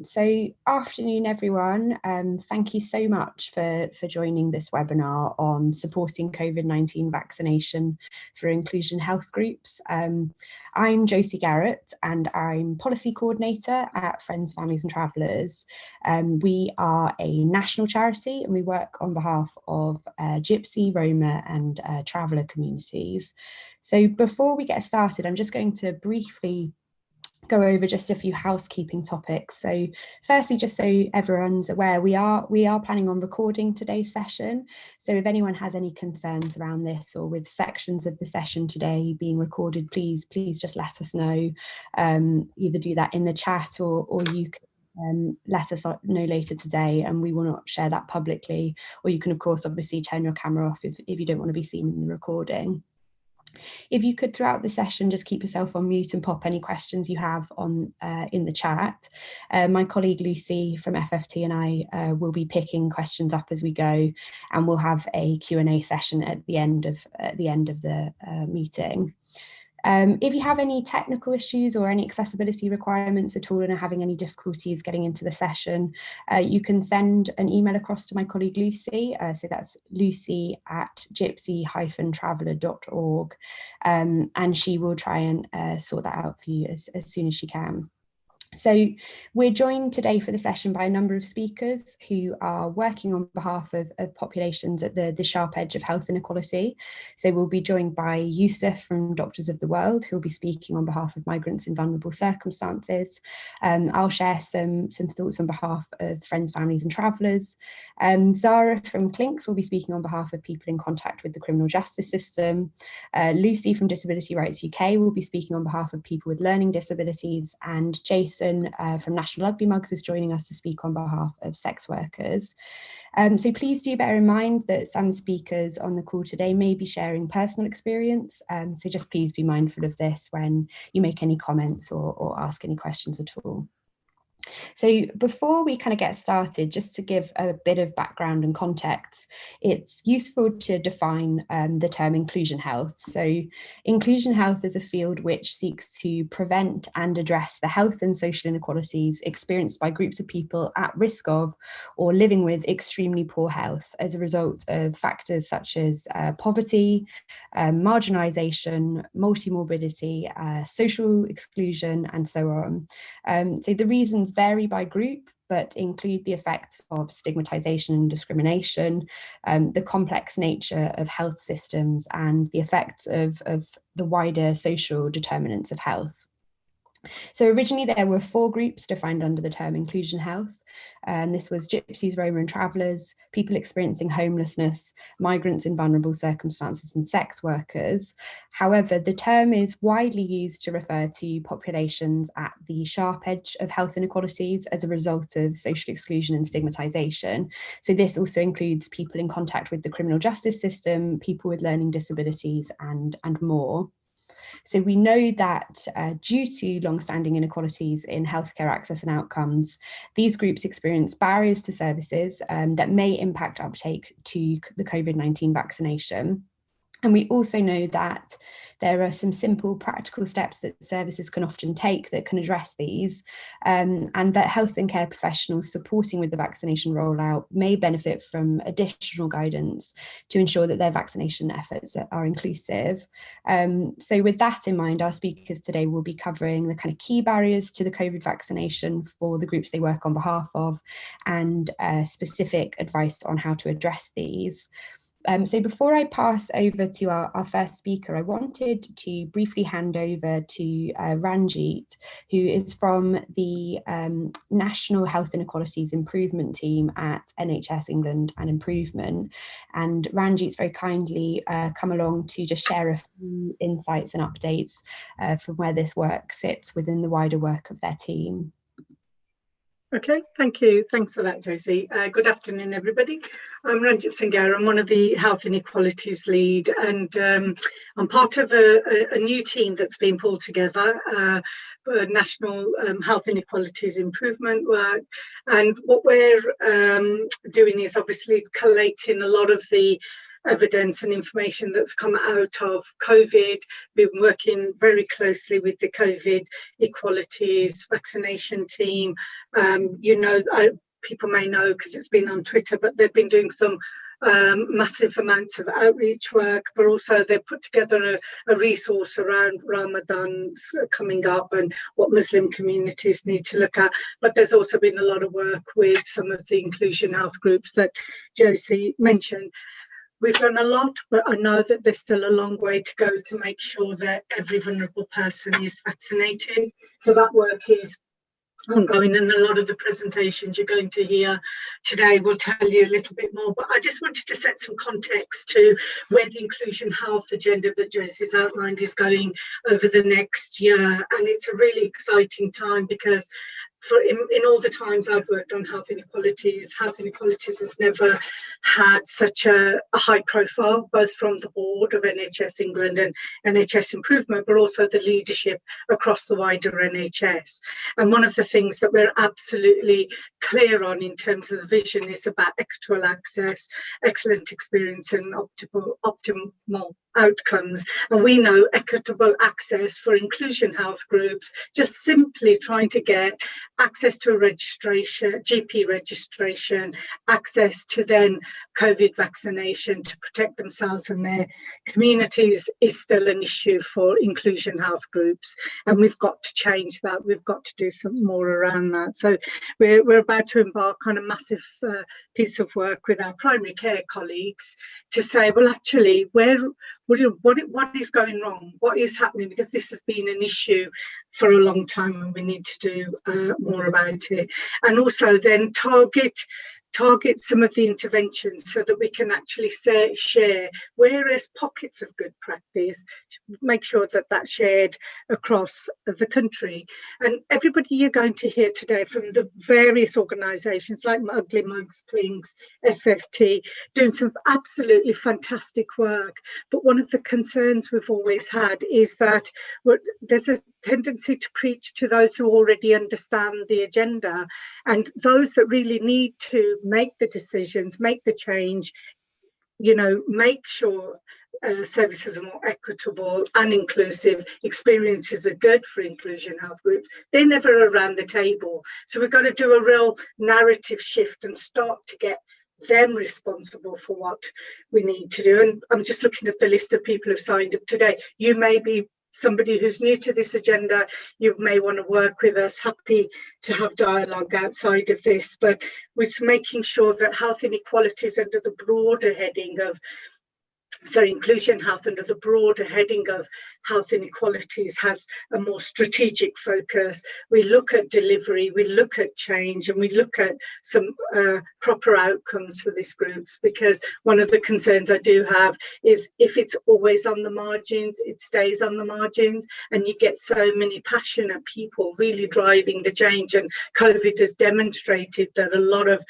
So afternoon, everyone. Thank you so much for joining this webinar on supporting COVID-19 vaccination for inclusion health groups. I'm Josie Garrett and I'm Policy Coordinator at Friends, Families and Travellers. We are a national charity and we work on behalf of Gypsy, Roma and Traveller communities. So before we get started, I'm just going to briefly go over just a few housekeeping topics. So firstly, just so everyone's aware, we are planning on recording today's session. So if anyone has any concerns around this or with sections of the session today being recorded, please just let us know. Either do that in the chat or you can let us know later today and we will not share that publicly. Or you can of course obviously turn your camera off if you don't want to be seen in the recording. If you could throughout the session just keep yourself on mute and pop any questions you have on in the chat. My colleague Lucy from FFT and I will be picking questions up as we go, and we'll have a Q&A session at the end of the meeting. If you have any technical issues or any accessibility requirements at all and are having any difficulties getting into the session, you can send an email across to my colleague Lucy. So that's lucy@gypsy-traveller.org, and she will try and sort that out for you as soon as she can. So we're joined today for the session by a number of speakers who are working on behalf of populations at the sharp edge of health inequality. So we'll be joined by Yusuf from Doctors of the World, who will be speaking on behalf of migrants in vulnerable circumstances. I'll share some thoughts on behalf of Friends, Families and Travellers. Zara from Clinks will be speaking on behalf of people in contact with the criminal justice system. Lucy from Disability Rights UK will be speaking on behalf of people with learning disabilities, and Jason from National Rugby Mugs is joining us to speak on behalf of sex workers. So please do bear in mind that some speakers on the call today may be sharing personal experience, so just please be mindful of this when you make any comments or ask any questions at all. So before we kind of get started, just to give a bit of background and context, it's useful to define the term inclusion health. So inclusion health is a field which seeks to prevent and address the health and social inequalities experienced by groups of people at risk of or living with extremely poor health as a result of factors such as poverty, marginalisation, multi-morbidity, social exclusion, and so on. So the reasons vary by group, but include the effects of stigmatisation and discrimination, the complex nature of health systems, and the effects of the wider social determinants of health. So originally there were 4 groups defined under the term inclusion health, and this was Gypsies, Roma and Travellers, people experiencing homelessness, migrants in vulnerable circumstances and sex workers. However, the term is widely used to refer to populations at the sharp edge of health inequalities as a result of social exclusion and stigmatisation. So this also includes people in contact with the criminal justice system, people with learning disabilities and more. So we know that due to long-standing inequalities in healthcare access and outcomes, these groups experience barriers to services that may impact uptake to the COVID-19 vaccination. And we also know that there are some simple practical steps that services can often take that can address these, and that health and care professionals supporting with the vaccination rollout may benefit from additional guidance to ensure that their vaccination efforts are inclusive. So with that in mind, our speakers today will be covering the kind of key barriers to the COVID vaccination for the groups they work on behalf of, and specific advice on how to address these. So before I pass over to our first speaker, I wanted to briefly hand over to Ranjit, who is from the National Health Inequalities Improvement Team at NHS England and Improvement. And Ranjit's very kindly come along to just share a few insights and updates from where this work sits within the wider work of their team. Okay, thank you. Thanks for that, Josie. Good afternoon, everybody. I'm Ranjit Singara. I'm one of the Health Inequalities lead, and I'm part of a new team that's been pulled together for National Health Inequalities Improvement work. And what we're doing is obviously collating a lot of the evidence and information that's come out of COVID. We've been working very closely with the COVID Equalities vaccination team. People may know because it's been on Twitter, but they've been doing some massive amounts of outreach work, but also they've put together a resource around Ramadan coming up and what Muslim communities need to look at. But there's also been a lot of work with some of the inclusion health groups that Josie mentioned. We've done a lot, but I know that there's still a long way to go to make sure that every vulnerable person is vaccinated. So that work is ongoing, and a lot of the presentations you're going to hear today will tell you a little bit more. But I just wanted to set some context to where the inclusion health agenda that Josie's outlined is going over the next year. And it's a really exciting time because in all the times I've worked on health inequalities has never had such a high profile, both from the board of NHS England and NHS Improvement, but also the leadership across the wider NHS. And one of the things that we're absolutely clear on in terms of the vision is about equitable access, excellent experience and optimal outcomes. And we know equitable access for inclusion health groups, just simply trying to get access to a registration, GP registration, access to then COVID vaccination to protect themselves and their communities is still an issue for inclusion health groups. And we've got to change that. We've got to do something more around that. So we're about to embark on a massive piece of work with our primary care colleagues to say, well, actually, what is going wrong? What is happening? Because this has been an issue for a long time and we need to do more about it. And also then target some of the interventions so that we can actually share where there's pockets of good practice, make sure that that's shared across the country. And everybody you're going to hear today from the various organisations like Ugly Mugs, Clings, FFT, doing some absolutely fantastic work. But one of the concerns we've always had is that there's a tendency to preach to those who already understand the agenda, and those that really need to make the decisions, make the change, make sure services are more equitable and inclusive, experiences are good for inclusion health groups. They're never around the table. So we've got to do a real narrative shift and start to get them responsible for what we need to do. And I'm just looking at the list of people who've signed up today. You may be somebody who's new to this agenda, you may want to work with us, happy to have dialogue outside of this, but we're making sure that health inequalities under the broader heading of inclusion health under the broader heading of health inequalities has a more strategic focus. We look at delivery, we look at change, and we look at some proper outcomes for these groups, because one of the concerns I do have is if it's always on the margins, it stays on the margins, and you get so many passionate people really driving the change. And COVID has demonstrated that a lot of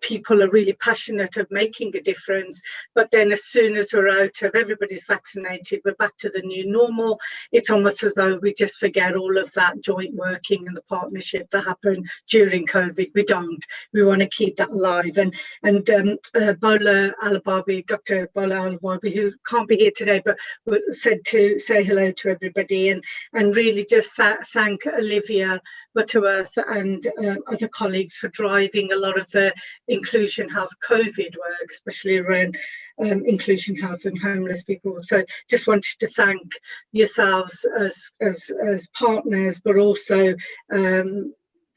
people are really passionate of making a difference, but then as soon as we're out of everybody's vaccinated, we're back to the new normal. It's almost as though we just forget all of that joint working and the partnership that happened during COVID. We don't. We want to keep that alive. And Bola Alababi, Dr. Bola Alababi, who can't be here today, but was said to say hello to everybody and really just thank Olivia Butterworth and other colleagues for driving a lot of the inclusion health COVID work, especially around inclusion health and homeless people. So just wanted to thank yourselves as partners, but also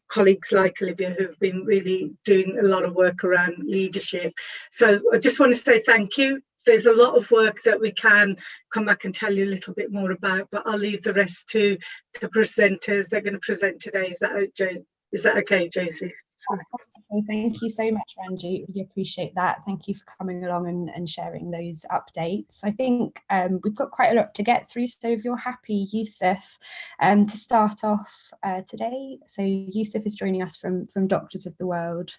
colleagues like Olivia who've been really doing a lot of work around leadership. So I just want to say thank you. There's a lot of work that we can come back and tell you a little bit more about, but I'll leave the rest to the presenters. They're going to present today. Is that okay, Josie? Thank you so much, Ranjit. Really appreciate that. Thank you for coming along and sharing those updates. I think we've got quite a lot to get through, so if you're happy, Yusuf, to start off today. So Yusuf is joining us from Doctors of the World.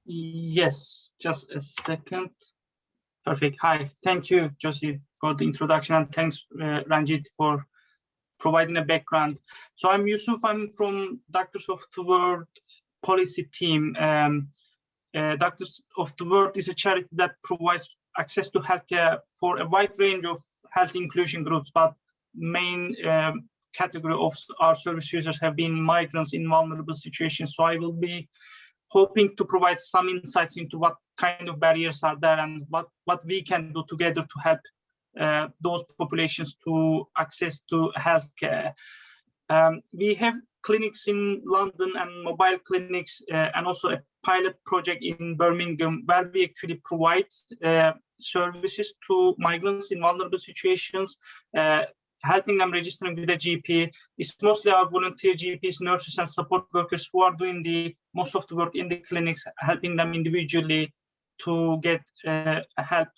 Yes, just a second. Perfect. Hi, thank you, Josie, for the introduction, and thanks, Ranjit, for providing a background. So I'm Yusuf, I'm from Doctors of the World policy team. Doctors of the World is a charity that provides access to healthcare for a wide range of health inclusion groups, but main category of our service users have been migrants in vulnerable situations. So I will be hoping to provide some insights into what kind of barriers are there and what we can do together to help those populations to access to healthcare. We have clinics in London and mobile clinics and also a pilot project in Birmingham where we actually provide services to migrants in vulnerable situations, helping them registering with a GP. It's mostly our volunteer GPs, nurses, and support workers who are doing the most of the work in the clinics, helping them individually to get help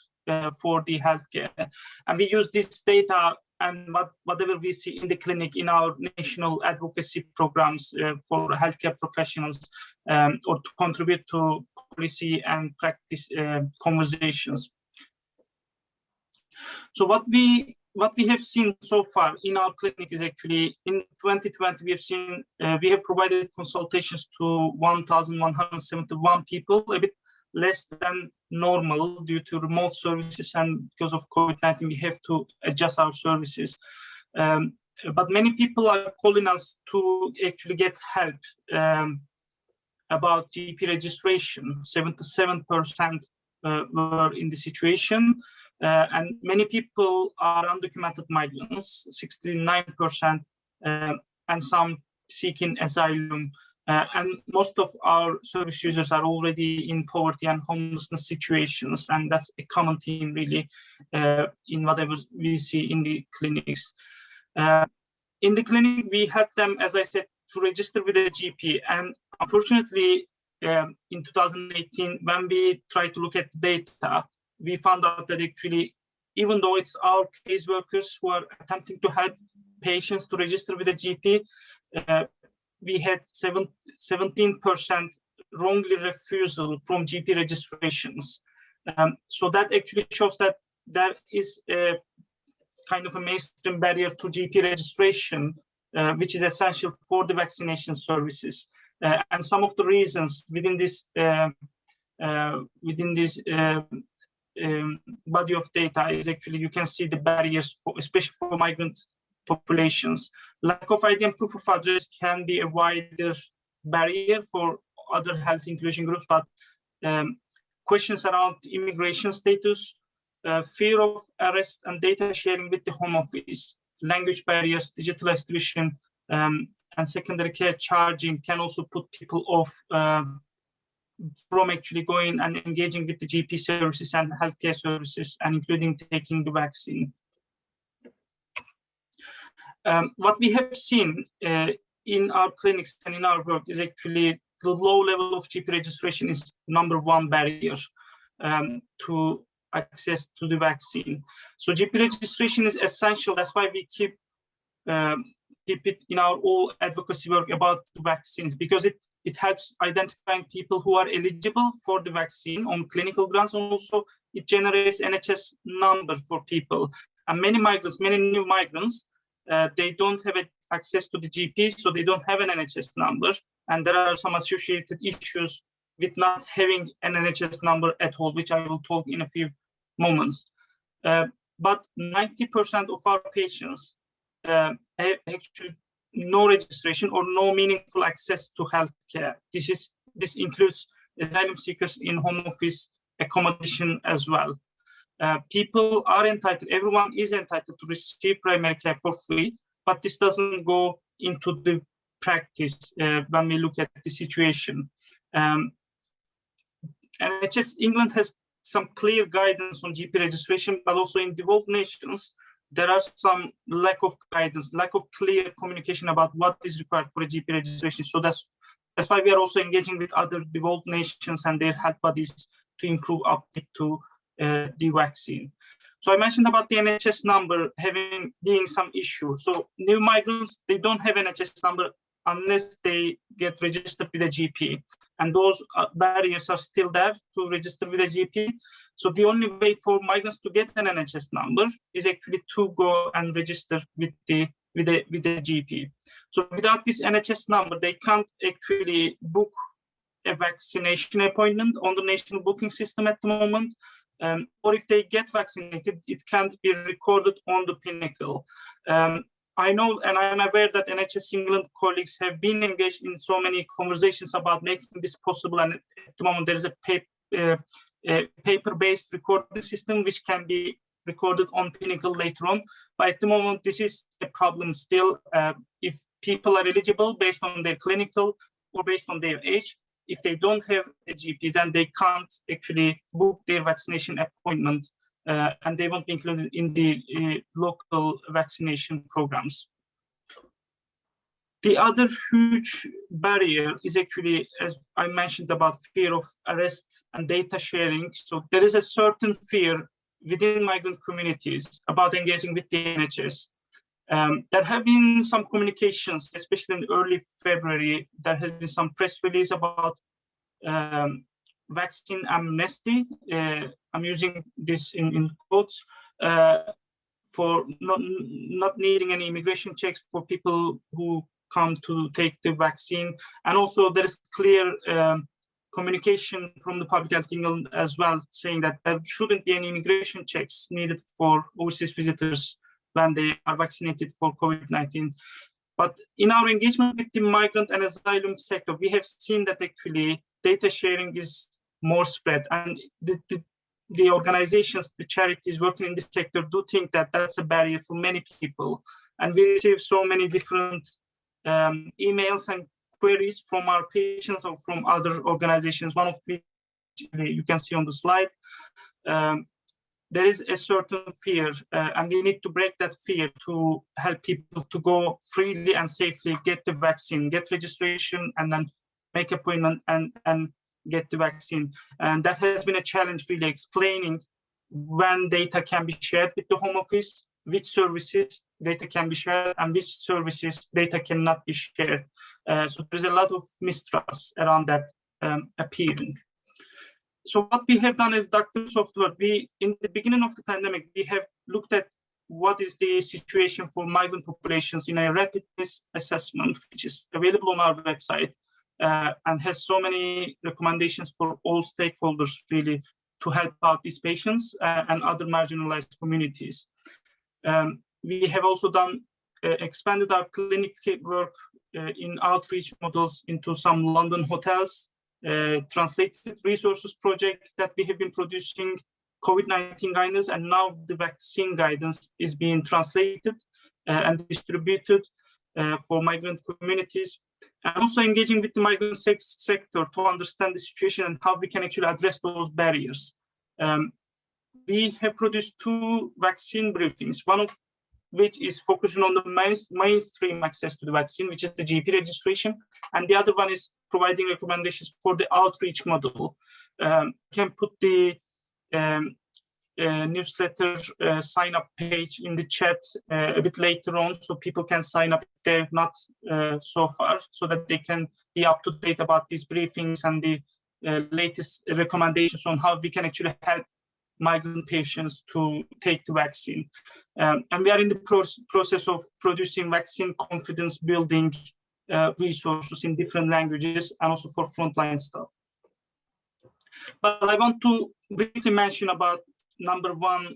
for the healthcare. And we use this data and whatever we see in the clinic in our national advocacy programs for healthcare professionals or to contribute to policy and practice conversations. So what we have seen so far in our clinic is actually in 2020 we have provided consultations to 1,171 people, a bit less than normal due to remote services, and because of COVID-19 we have to adjust our services. But many people are calling us to actually get help about GP registration. 77% were in the situation. And many people are undocumented migrants, 69%, and some seeking asylum. And most of our service users are already in poverty and homelessness situations, and that's a common theme really in whatever we see in the clinics. In the clinic, we help them, as I said, to register with a GP. And unfortunately, in 2018, when we tried to look at the data, we found out that actually, even though it's our case workers who are attempting to help patients to register with a GP, we had 17% wrongly refusal from GP registrations. So that actually shows that there is a kind of a mainstream barrier to GP registration, which is essential for the vaccination services. And some of the reasons within this body of data is actually, you can see the barriers, especially for migrant populations. Lack of ID and proof of address can be a wider barrier for other health inclusion groups, but questions around immigration status, fear of arrest and data sharing with the Home Office, language barriers, digital exclusion, and secondary care charging can also put people off from actually going and engaging with the GP services and healthcare services, and including taking the vaccine. What we have seen in our clinics and in our work is actually the low level of GP registration is #1 barrier to access to the vaccine. So GP registration is essential. That's why we keep it in our all advocacy work about the vaccines, because it helps identifying people who are eligible for the vaccine on clinical grounds, and also it generates NHS number for people. And many migrants, many new migrants, they don't have access to the GP, so they don't have an NHS number. And there are some associated issues with not having an NHS number at all, which I will talk in a few moments. But 90% of our patients have actually no registration or no meaningful access to healthcare. This includes asylum seekers in Home Office accommodation as well. People are entitled, everyone is entitled to receive primary care for free, but this doesn't go into the practice when we look at the situation. NHS England has some clear guidance on GP registration, but also in developed nations, there are some lack of guidance, lack of clear communication about what is required for a GP registration. So that's why we are also engaging with other developed nations and their health bodies to improve uptake to the vaccine. So I mentioned about the NHS number being some issue. So new migrants, they don't have NHS number unless they get registered with a GP. And those barriers are still there to register with a GP. So the only way for migrants to get an NHS number is actually to go and register with the GP. So without this NHS number, they can't actually book a vaccination appointment on the national booking system at the moment, or if they get vaccinated, it can't be recorded on the Pinnacle. I know, and I'm aware that NHS England colleagues have been engaged in so many conversations about making this possible, and at the moment there is a paper-based recording system which can be recorded on Pinnacle later on. But at the moment, this is a problem still. If people are eligible based on their clinical or based on their age, if they don't have a GP, then they can't actually book their vaccination appointment, and they won't be included in the local vaccination programs. The other huge barrier is actually, as I mentioned, about fear of arrest and data sharing. So there is a certain fear within migrant communities about engaging with the NHS. There have been some communications, especially in early February. There has been some press release about vaccine amnesty. I'm using this in quotes, for not needing any immigration checks for people who come to take the vaccine. And also there is clear communication from the Public Health England as well, saying that there shouldn't be any immigration checks needed for overseas visitors when they are vaccinated for COVID-19. But in our engagement with the migrant and asylum sector, we have seen that actually data sharing is more spread, and the organizations, the charities working in this sector do think that that's a barrier for many people. And we receive so many different emails and queries from our patients or from other organizations, one of which you can see on the slide. There is a certain fear, and we need to break that fear to help people to go freely and safely, get the vaccine, get registration, and then make appointment and get the vaccine. And that has been a challenge, really explaining when data can be shared with the Home Office, which services data can be shared, and which services data cannot be shared. So there's a lot of mistrust around that appearing. So what we have done as Doctor Software, in the beginning of the pandemic, we have looked at what is the situation for migrant populations in a rapid assessment, which is available on our website, and has so many recommendations for all stakeholders, really, to help out these patients and other marginalized communities. We have also expanded our clinic work in outreach models into some London hotels, translated resources project that we have been producing, COVID-19 guidance, and now the vaccine guidance is being translated and distributed for migrant communities, and also engaging with the migrant sector to understand the situation and how we can actually address those barriers. We have produced 2 vaccine briefings, one of which is focusing on the mainstream access to the vaccine, which is the GP registration, and the other one is providing recommendations for the outreach model. Can put the newsletter sign-up page in the chat a bit later on, so people can sign up if they're not so far, so that they can be up to date about these briefings and the latest recommendations on how we can actually help migrant patients to take the vaccine. And we are in the process of producing vaccine confidence building resources in different languages and also for frontline staff. But I want to briefly mention about number 1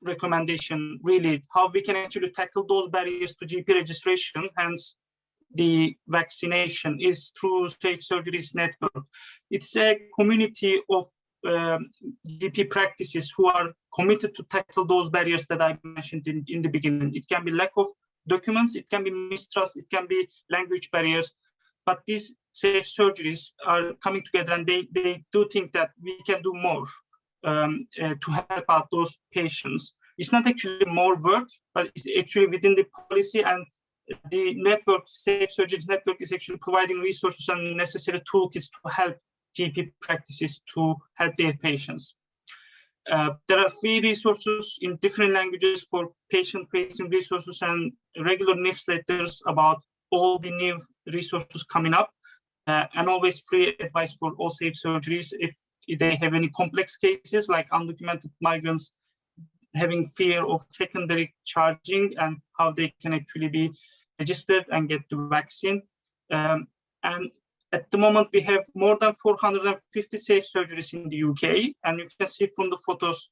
recommendation, really, how we can actually tackle those barriers to GP registration, hence the vaccination, is through Safe Surgeries Network. It's a community of GP practices who are committed to tackle those barriers that I mentioned in the beginning. It can be lack of documents, it can be mistrust, it can be language barriers, but these safe surgeries are coming together, and they do think that we can do more to help out those patients. It's not actually more work, but it's actually within the policy, and the network, Safe Surgeries Network, is actually providing resources and necessary toolkits to help GP practices to help their patients. There are free resources in different languages for patient-facing resources and regular newsletters about all the new resources coming up, and always free advice for all safe surgeries if they have any complex cases like undocumented migrants having fear of secondary charging and how they can actually be registered and get the vaccine. And At the moment, we have more than 450 safe surgeries in the UK, and you can see from the photos,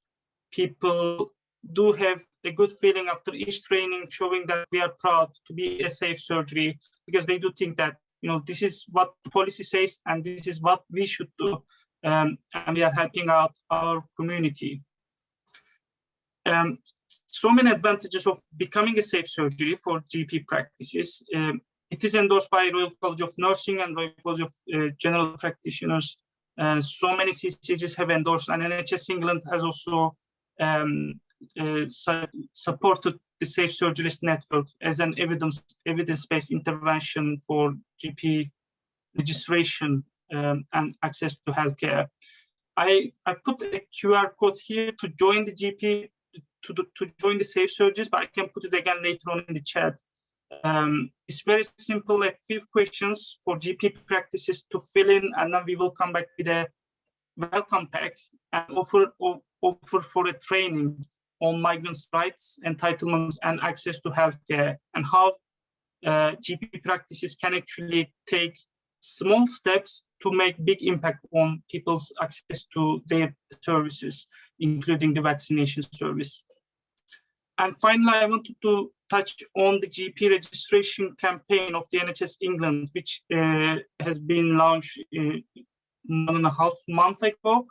people do have a good feeling after each training, showing that we are proud to be a safe surgery, because they do think that, you know, this is what the policy says and this is what we should do, and we are helping out our community. So many advantages of becoming a safe surgery for GP practices. It is endorsed by Royal College of Nursing and Royal College of General Practitioners. So many CCGs have endorsed, and NHS England has also supported the Safe Surgeries Network as an evidence-based intervention for GP registration and access to healthcare. I've put a QR code here to join the GP, to join the Safe Surgeries, but I can put it again later on in the chat. It's very simple, like 5 questions for GP practices to fill in, and then we will come back with a welcome pack and offer for a training on migrants' rights, entitlements, and access to healthcare, and how GP practices can actually take small steps to make big impact on people's access to their services, including the vaccination service. And finally, I wanted to touch on the GP registration campaign of the NHS England, which has been launched 1.5 months ago.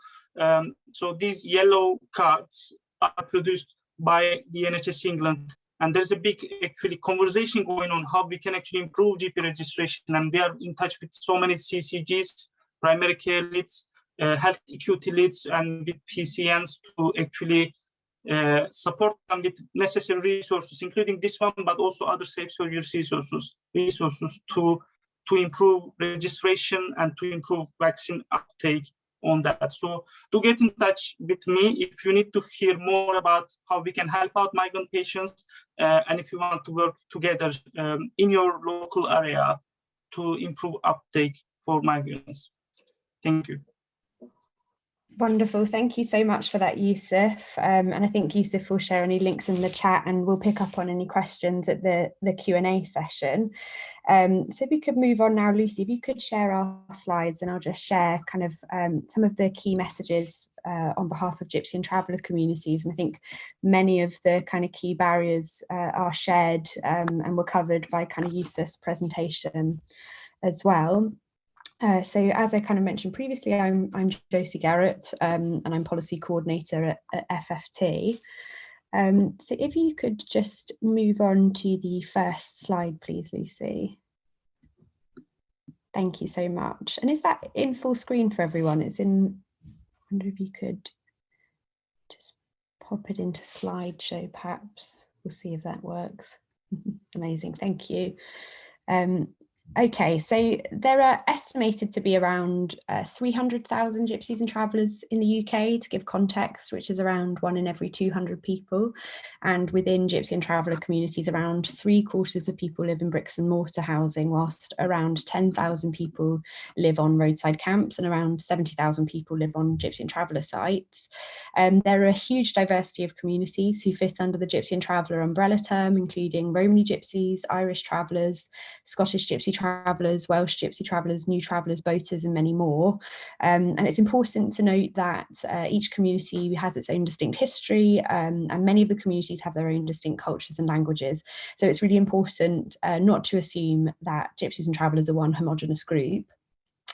So these yellow cards are produced by the NHS England, and there's a big actually conversation going on how we can actually improve GP registration, and we are in touch with so many CCGs, primary care leads, health equity leads, and with PCNs to actually support them with necessary resources, including this one, but also other safe surgery resources to improve registration and to improve vaccine uptake on that. So do get in touch with me if you need to hear more about how we can help out migrant patients, and if you want to work together in your local area to improve uptake for migrants. Thank you. Wonderful. Thank you so much for that, Yusuf. And I think Yusuf will share any links in the chat, and we'll pick up on any questions at the Q&A session. So if we could move on now, Lucy, if you could share our slides, and I'll just share kind of some of the key messages on behalf of Gypsy and Traveller communities. And I think many of the kind of key barriers are shared and were covered by kind of Yusuf's presentation as well. So as I kind of mentioned previously, I'm Josie Garrett, and I'm policy coordinator at FFT. So if you could just move on to the first slide, please, Lucy. Thank you so much. And is that in full screen for everyone? It's in, I wonder if you could just pop it into slideshow, perhaps. We'll see if that works. Amazing, thank you. Okay, so there are estimated to be around 300,000 Gypsies and Travellers in the UK, to give context, which is around 1 in every 200 people. And within Gypsy and Traveller communities, around 3/4 of people live in bricks and mortar housing, whilst around 10,000 people live on roadside camps and around 70,000 people live on Gypsy and Traveller sites. There are a huge diversity of communities who fit under the Gypsy and Traveller umbrella term, including Romany Gypsies, Irish Travellers, Scottish Gypsy Travellers, Welsh Gypsy Travellers, New Travellers, Boaters, and many more. And it's important to note that each community has its own distinct history, and many of the communities have their own distinct cultures and languages. So it's really important not to assume that Gypsies and Travellers are one homogenous group.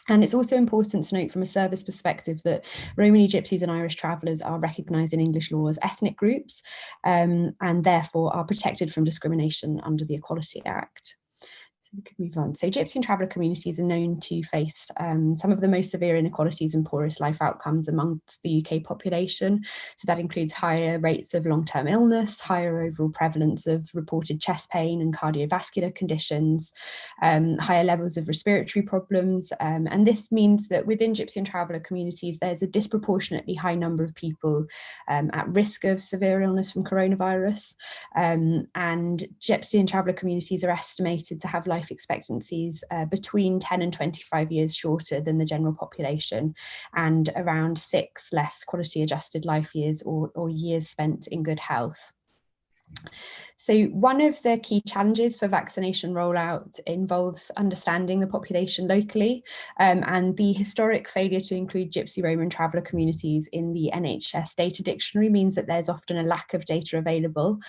And it's also important to note from a service perspective that Romany Gypsies and Irish Travellers are recognised in English law as ethnic groups, and therefore are protected from discrimination under the Equality Act. So we could move on. So Gypsy and Traveller communities are known to face some of the most severe inequalities and poorest life outcomes amongst the UK population. So that includes higher rates of long-term illness, higher overall prevalence of reported chest pain and cardiovascular conditions, higher levels of respiratory problems. And this means that within Gypsy and Traveller communities, there's a disproportionately high number of people at risk of severe illness from coronavirus. And Gypsy and Traveller communities are estimated to have life expectancies between 10 and 25 years shorter than the general population, and around 6 less quality adjusted life years or years spent in good health. So one of the key challenges for vaccination rollout involves understanding the population locally, and the historic failure to include Gypsy, Roma and Traveller communities in the NHS data dictionary means that there's often a lack of data available.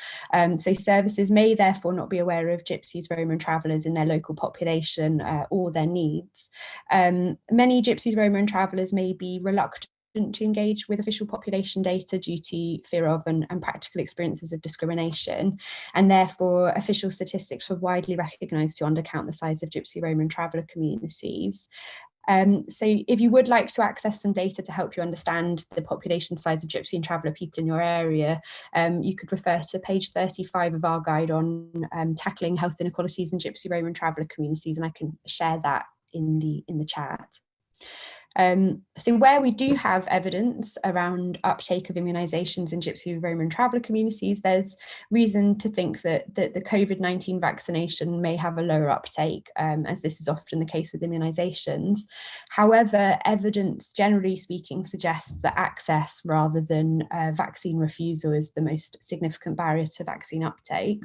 So services may therefore not be aware of Gypsies, Roma and Travellers in their local population or their needs. Many Gypsies, Roma and Travellers may be reluctant to engage with official population data due to fear of and practical experiences of discrimination, and therefore official statistics are widely recognised to undercount the size of Gypsy, Roma and Traveller communities. So if you would like to access some data to help you understand the population size of Gypsy and Traveller people in your area, you could refer to page 35 of our guide on tackling health inequalities in Gypsy, Roma and Traveller communities, and I can share that in the chat. So where we do have evidence around uptake of immunisations in Gypsy, Roma and Traveller communities, there's reason to think that the COVID-19 vaccination may have a lower uptake, as this is often the case with immunisations. However, evidence, generally speaking, suggests that access rather than vaccine refusal is the most significant barrier to vaccine uptake.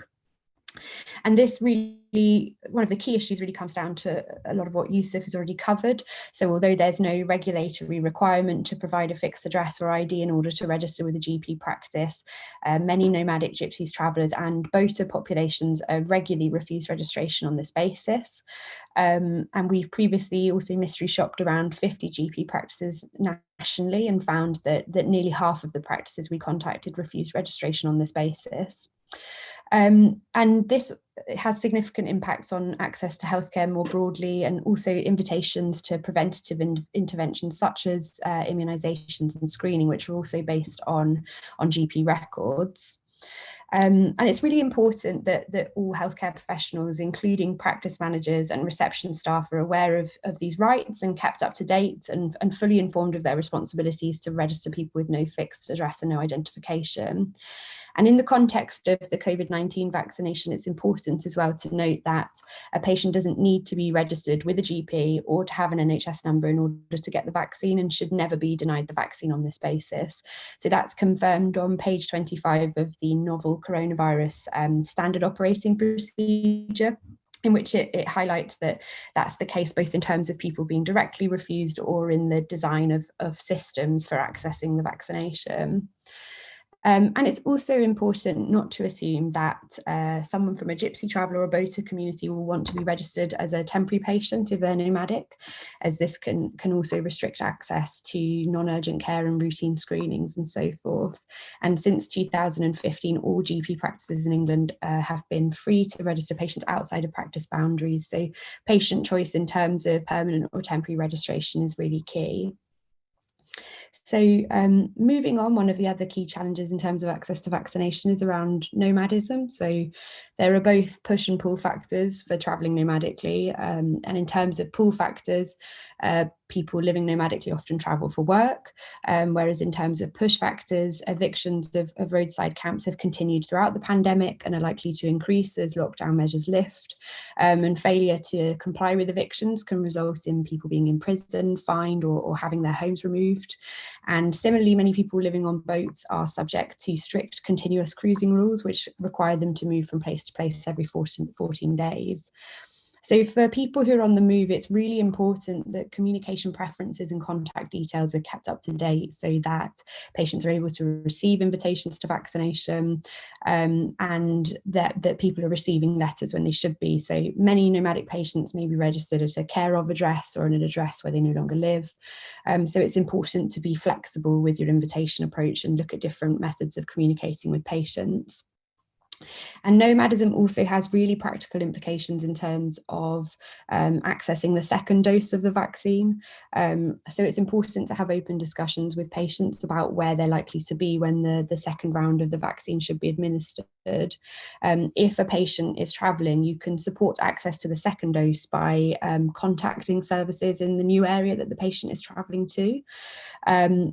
And this really, one of the key issues really comes down to a lot of what Yusuf has already covered. So although there's no regulatory requirement to provide a fixed address or ID in order to register with a GP practice, many nomadic Gypsies, travellers and boater populations regularly refuse registration on this basis. And we've previously also mystery shopped around 50 GP practices nationally and found that nearly half of the practices we contacted refused registration on this basis. And this has significant impacts on access to healthcare more broadly, and also invitations to preventative interventions such as immunisations and screening, which are also based on GP records. And it's really important that all healthcare professionals, including practice managers and reception staff, are aware of these rights and kept up to date and fully informed of their responsibilities to register people with no fixed address and no identification. And in the context of the COVID-19 vaccination, it's important as well to note that a patient doesn't need to be registered with a GP or to have an NHS number in order to get the vaccine, and should never be denied the vaccine on this basis. So that's confirmed on page 25 of the novel coronavirus standard operating procedure, in which it highlights that that's the case both in terms of people being directly refused or in the design of systems for accessing the vaccination. And it's also important not to assume that someone from a Gypsy, Traveller or boater community will want to be registered as a temporary patient if they're nomadic, as this can also restrict access to non-urgent care and routine screenings and so forth. And since 2015, all GP practices in England have been free to register patients outside of practice boundaries. So patient choice in terms of permanent or temporary registration is really key. So moving on, one of the other key challenges in terms of access to vaccination is around nomadism. So there are both push and pull factors for travelling nomadically. And in terms of pull factors, people living nomadically often travel for work, whereas in terms of push factors, evictions of roadside camps have continued throughout the pandemic and are likely to increase as lockdown measures lift. And failure to comply with evictions can result in people being imprisoned, fined, or having their homes removed. And similarly, many people living on boats are subject to strict continuous cruising rules, which require them to move from place to place every 14 days. So for people who are on the move, it's really important that communication preferences and contact details are kept up to date so that patients are able to receive invitations to vaccination, and that people are receiving letters when they should be. So many nomadic patients may be registered at a care of address or an address where they no longer live. So it's important to be flexible with your invitation approach and look at different methods of communicating with patients. And nomadism also has really practical implications in terms of accessing the second dose of the vaccine. So it's important to have open discussions with patients about where they're likely to be when the second round of the vaccine should be administered. If a patient is travelling, you can support access to the second dose by contacting services in the new area that the patient is travelling to.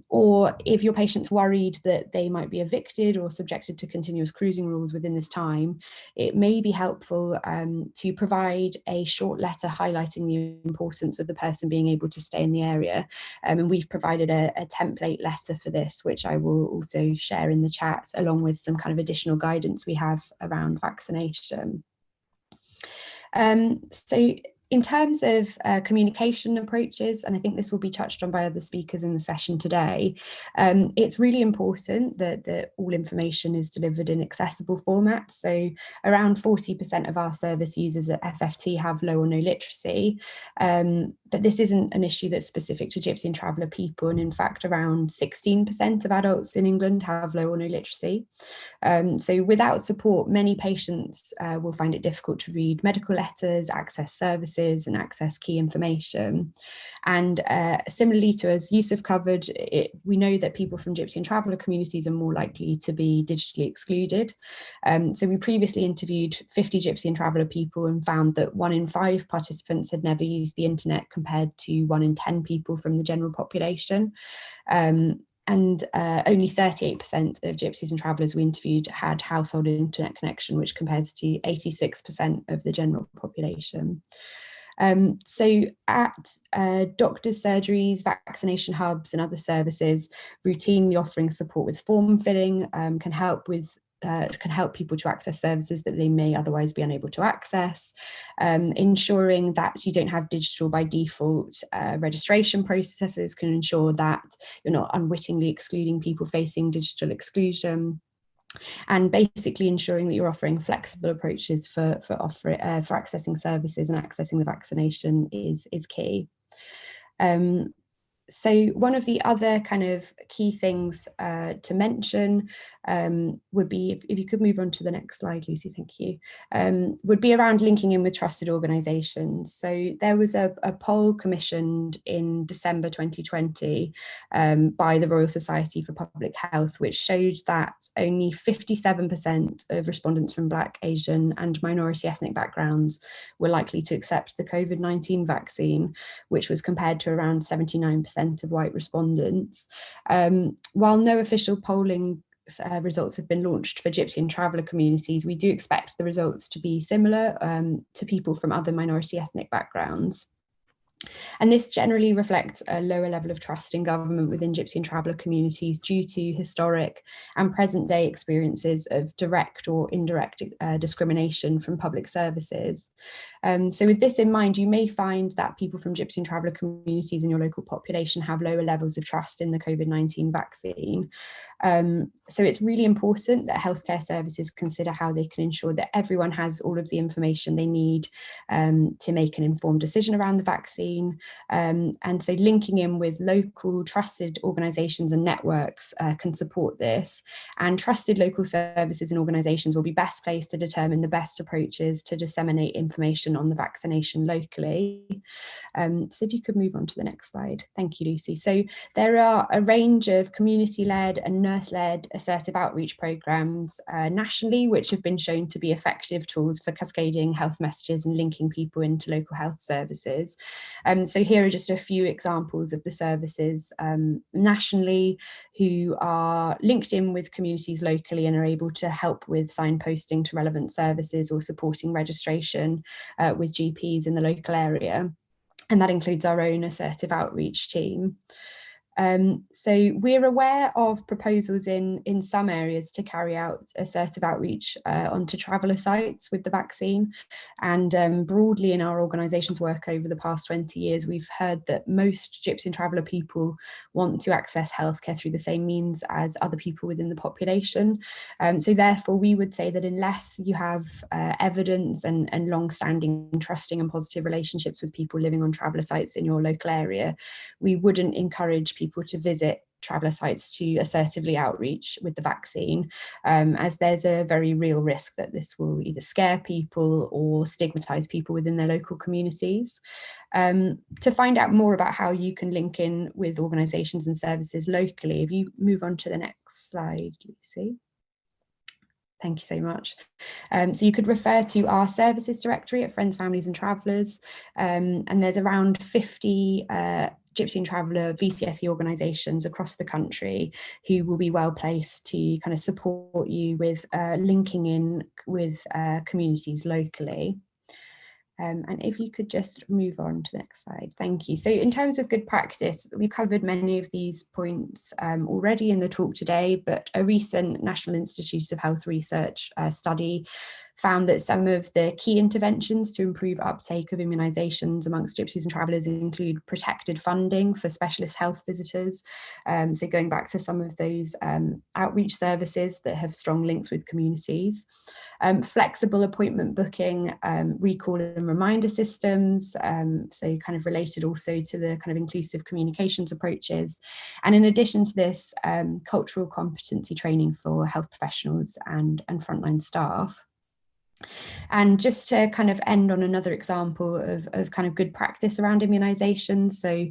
Or if your patient's worried that they might be evicted or subjected to continuous cruising rules within the this time, it may be helpful to provide a short letter highlighting the importance of the person being able to stay in the area. And we've provided a template letter for this, which I will also share in the chat, along with some kind of additional guidance we have around vaccination. So in terms of communication approaches, and I think this will be touched on by other speakers in the session today, it's really important that all information is delivered in accessible formats. So around 40% of our service users at FFT have low or no literacy, but this isn't an issue that's specific to Gypsy and Traveller people, and in fact around 16% of adults in England have low or no literacy. So without support, many patients will find it difficult to read medical letters, access services, and access key information. And similarly to as Yusuf covered, we know that people from Gypsy and Traveller communities are more likely to be digitally excluded. So we previously interviewed 50 Gypsy and Traveller people and found that 1 in 5 participants had never used the internet, compared to 1 in 10 people from the general population. And only 38% of Gypsies and Travellers we interviewed had household internet connection, which compares to 86% of the general population. So at doctors' surgeries, vaccination hubs and other services, routinely offering support with form filling can help people to access services that they may otherwise be unable to access, ensuring that you don't have digital by default registration processes can ensure that you're not unwittingly excluding people facing digital exclusion, and basically ensuring that you're offering flexible approaches for accessing services and accessing the vaccination is key. So one of the other kind of key things to mention would be, if you could move on to the next slide, Lucy, thank you, would be around linking in with trusted organisations. So there was a poll commissioned in December 2020 by the Royal Society for Public Health, which showed that only 57% of respondents from Black, Asian and minority ethnic backgrounds were likely to accept the COVID-19 vaccine, which was compared to around 79% of white respondents. While no official polling results have been launched for Gypsy and Traveller communities, we do expect the results to be similar to people from other minority ethnic backgrounds. And this generally reflects a lower level of trust in government within Gypsy and Traveller communities due to historic and present day experiences of direct or indirect discrimination from public services. So with this in mind, you may find that people from Gypsy and Traveller communities in your local population have lower levels of trust in the COVID-19 vaccine. So it's really important that healthcare services consider how they can ensure that everyone has all of the information they need to make an informed decision around the vaccine. And so linking in with local trusted organisations and networks can support this, and trusted local services and organisations will be best placed to determine the best approaches to disseminate information on the vaccination locally. So if you could move on to the next slide. Thank you, Lucy. So there are a range of community-led and nurse-led assertive outreach programmes nationally, which have been shown to be effective tools for cascading health messages and linking people into local health services. So here are just a few examples of the services nationally who are linked in with communities locally and are able to help with signposting to relevant services or supporting registration with GPs in the local area. And that includes our own assertive outreach team. So we're aware of proposals in some areas to carry out assertive outreach onto traveller sites with the vaccine, and broadly in our organisation's work over the past 20 years, we've heard that most Gypsy and Traveller people want to access healthcare through the same means as other people within the population. So therefore we would say that unless you have evidence and long-standing trusting and positive relationships with people living on traveller sites in your local area, we wouldn't encourage people to visit traveller sites to assertively outreach with the vaccine, as there's a very real risk that this will either scare people or stigmatise people within their local communities. To find out more about how you can link in with organisations and services locally, if you move on to the next slide, Lucy. Thank you so much. So you could refer to our services directory at Friends, Families and Travellers, and there's around 50 Gypsy and Traveller VCSE organisations across the country who will be well placed to kind of support you with linking in with communities locally. And if you could just move on to the next slide. Thank you. So in terms of good practice, we covered many of these points already in the talk today, but a recent National Institutes of Health research study found that some of the key interventions to improve uptake of immunisations amongst Gypsies and Travellers include protected funding for specialist health visitors. So going back to some of those outreach services that have strong links with communities. Flexible appointment booking, recall and reminder systems, so kind of related also to the kind of inclusive communications approaches. And in addition to this, cultural competency training for health professionals and frontline staff. And just to kind of end on another example of kind of good practice around immunisations. So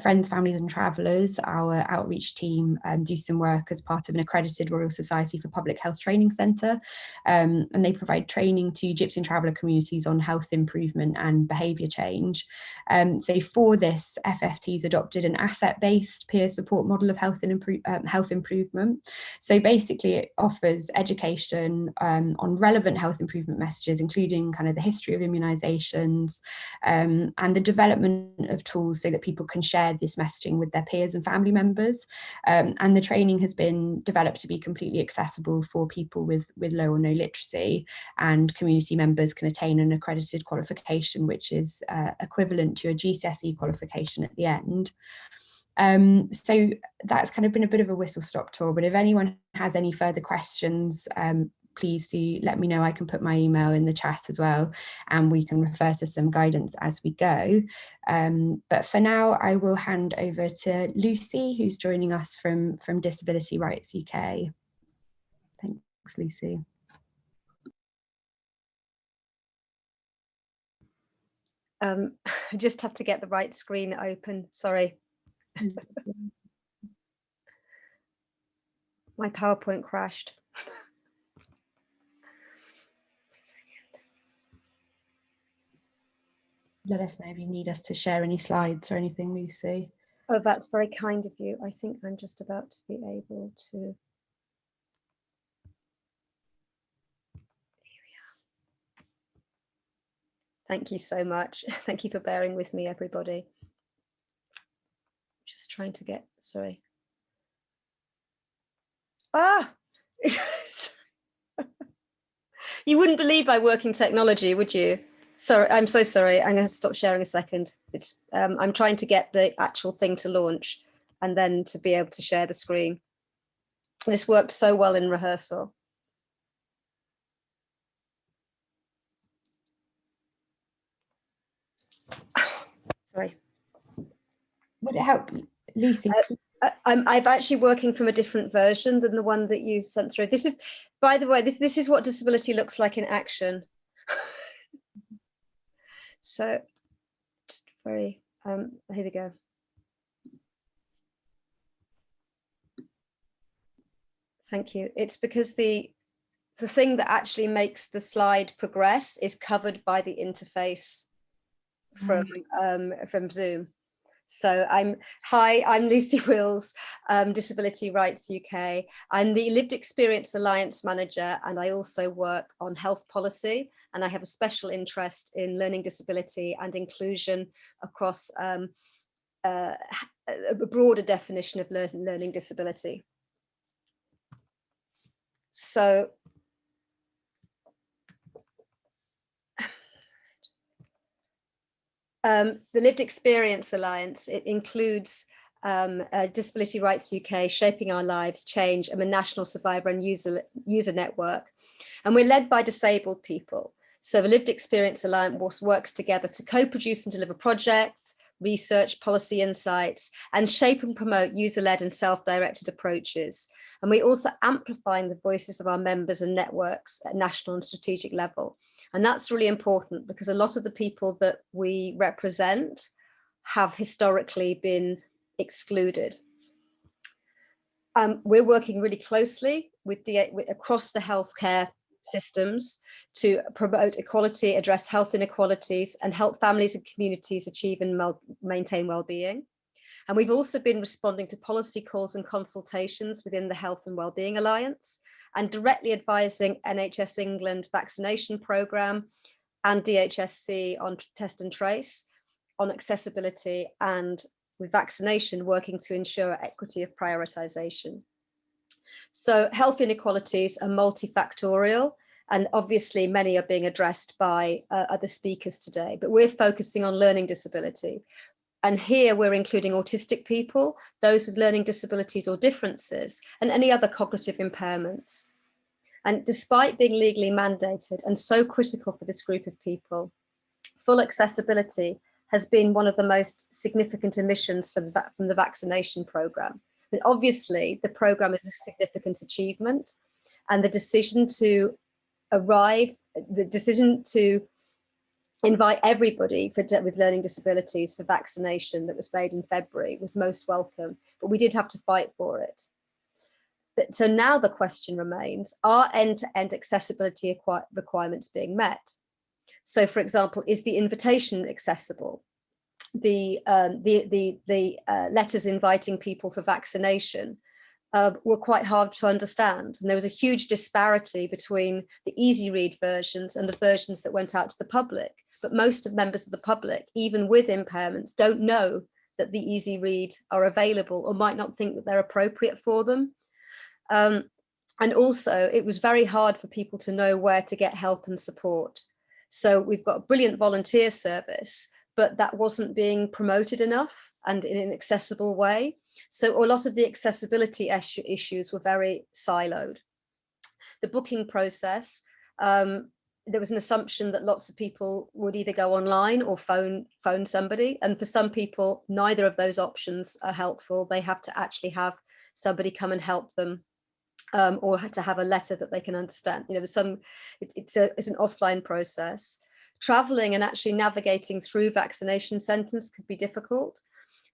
Friends, Families and Travellers, our outreach team do some work as part of an accredited Royal Society for Public Health Training Centre. And they provide training to Gypsy and Traveller communities on health improvement and behaviour change. So for this, FFT's adopted an asset-based peer support model of health improvement. So basically it offers education on relevant health improvement messages, including kind of the history of immunisations and the development of tools so that people can share this messaging with their peers and family members. And the training has been developed to be completely accessible for people with low or no literacy, and community members can attain an accredited qualification, which is equivalent to a GCSE qualification at the end. So that's kind of been a bit of a whistle-stop tour, but if anyone has any further questions, please do let me know. I can put my email in the chat as well, and we can refer to some guidance as we go. But for now, I will hand over to Lucy, who's joining us from Disability Rights UK. Thanks, Lucy. I just have to get the right screen open, sorry. My PowerPoint crashed. Let us know if you need us to share any slides or anything, Lucy. Oh, that's very kind of you. I think I'm just about to be able to. Here we are. Thank you so much. Thank you for bearing with me, everybody. Just trying to get, sorry. Ah! You wouldn't believe I work in technology, would you? Sorry, I'm so sorry. I'm going to stop sharing a second. It's I'm trying to get the actual thing to launch and then to be able to share the screen. This worked so well in rehearsal. Sorry. Would it help, Lucy? I'm actually working from a different version than the one that you sent through. This is, by the way, this is what disability looks like in action. So just very, here we go. Thank you. It's because the thing that actually makes the slide progress is covered by the interface from Zoom. So I'm Lucy Wills, Disability Rights UK. I'm the Lived Experience Alliance Manager, and I also work on health policy, and I have a special interest in learning disability and inclusion across a broader definition of learning disability. So the Lived Experience Alliance, it includes Disability Rights UK, Shaping Our Lives, Change, and the National Survivor and User Network. And we're led by disabled people. So the Lived Experience Alliance works together to co-produce and deliver projects, research, policy insights, and shape and promote user-led and self-directed approaches. And we also amplify the voices of our members and networks at national and strategic level. And that's really important because a lot of the people that we represent have historically been excluded. We're working really closely with across the healthcare systems to promote equality, address health inequalities, and help families and communities achieve and maintain well-being. And we've also been responding to policy calls and consultations within the Health and Wellbeing Alliance, and directly advising NHS England vaccination programme and DHSC on test and trace, on accessibility, and with vaccination working to ensure equity of prioritisation. So health inequalities are multifactorial, and obviously many are being addressed by other speakers today, but we're focusing on learning disability. And here we're including autistic people, those with learning disabilities or differences, and any other cognitive impairments. And despite being legally mandated and so critical for this group of people, full accessibility has been one of the most significant omissions from the vaccination programme. But obviously the programme is a significant achievement, and the decision to invite everybody with learning disabilities for vaccination that was made in February was most welcome, but we did have to fight for it. But so now the question remains, are end-to-end accessibility requirements being met? So for example, is the invitation accessible? The letters inviting people for vaccination were quite hard to understand. And there was a huge disparity between the easy read versions and the versions that went out to the public. But most of members of the public, even with impairments, don't know that the easy read are available, or might not think that they're appropriate for them. And also it was very hard for people to know where to get help and support. So we've got a brilliant volunteer service, but that wasn't being promoted enough and in an accessible way. So a lot of the accessibility issues were very siloed. The booking process, there was an assumption that lots of people would either go online or phone somebody. And for some people, neither of those options are helpful. They have to actually have somebody come and help them, or to have a letter that they can understand. You know, it's an offline process. Traveling and actually navigating through vaccination centres could be difficult.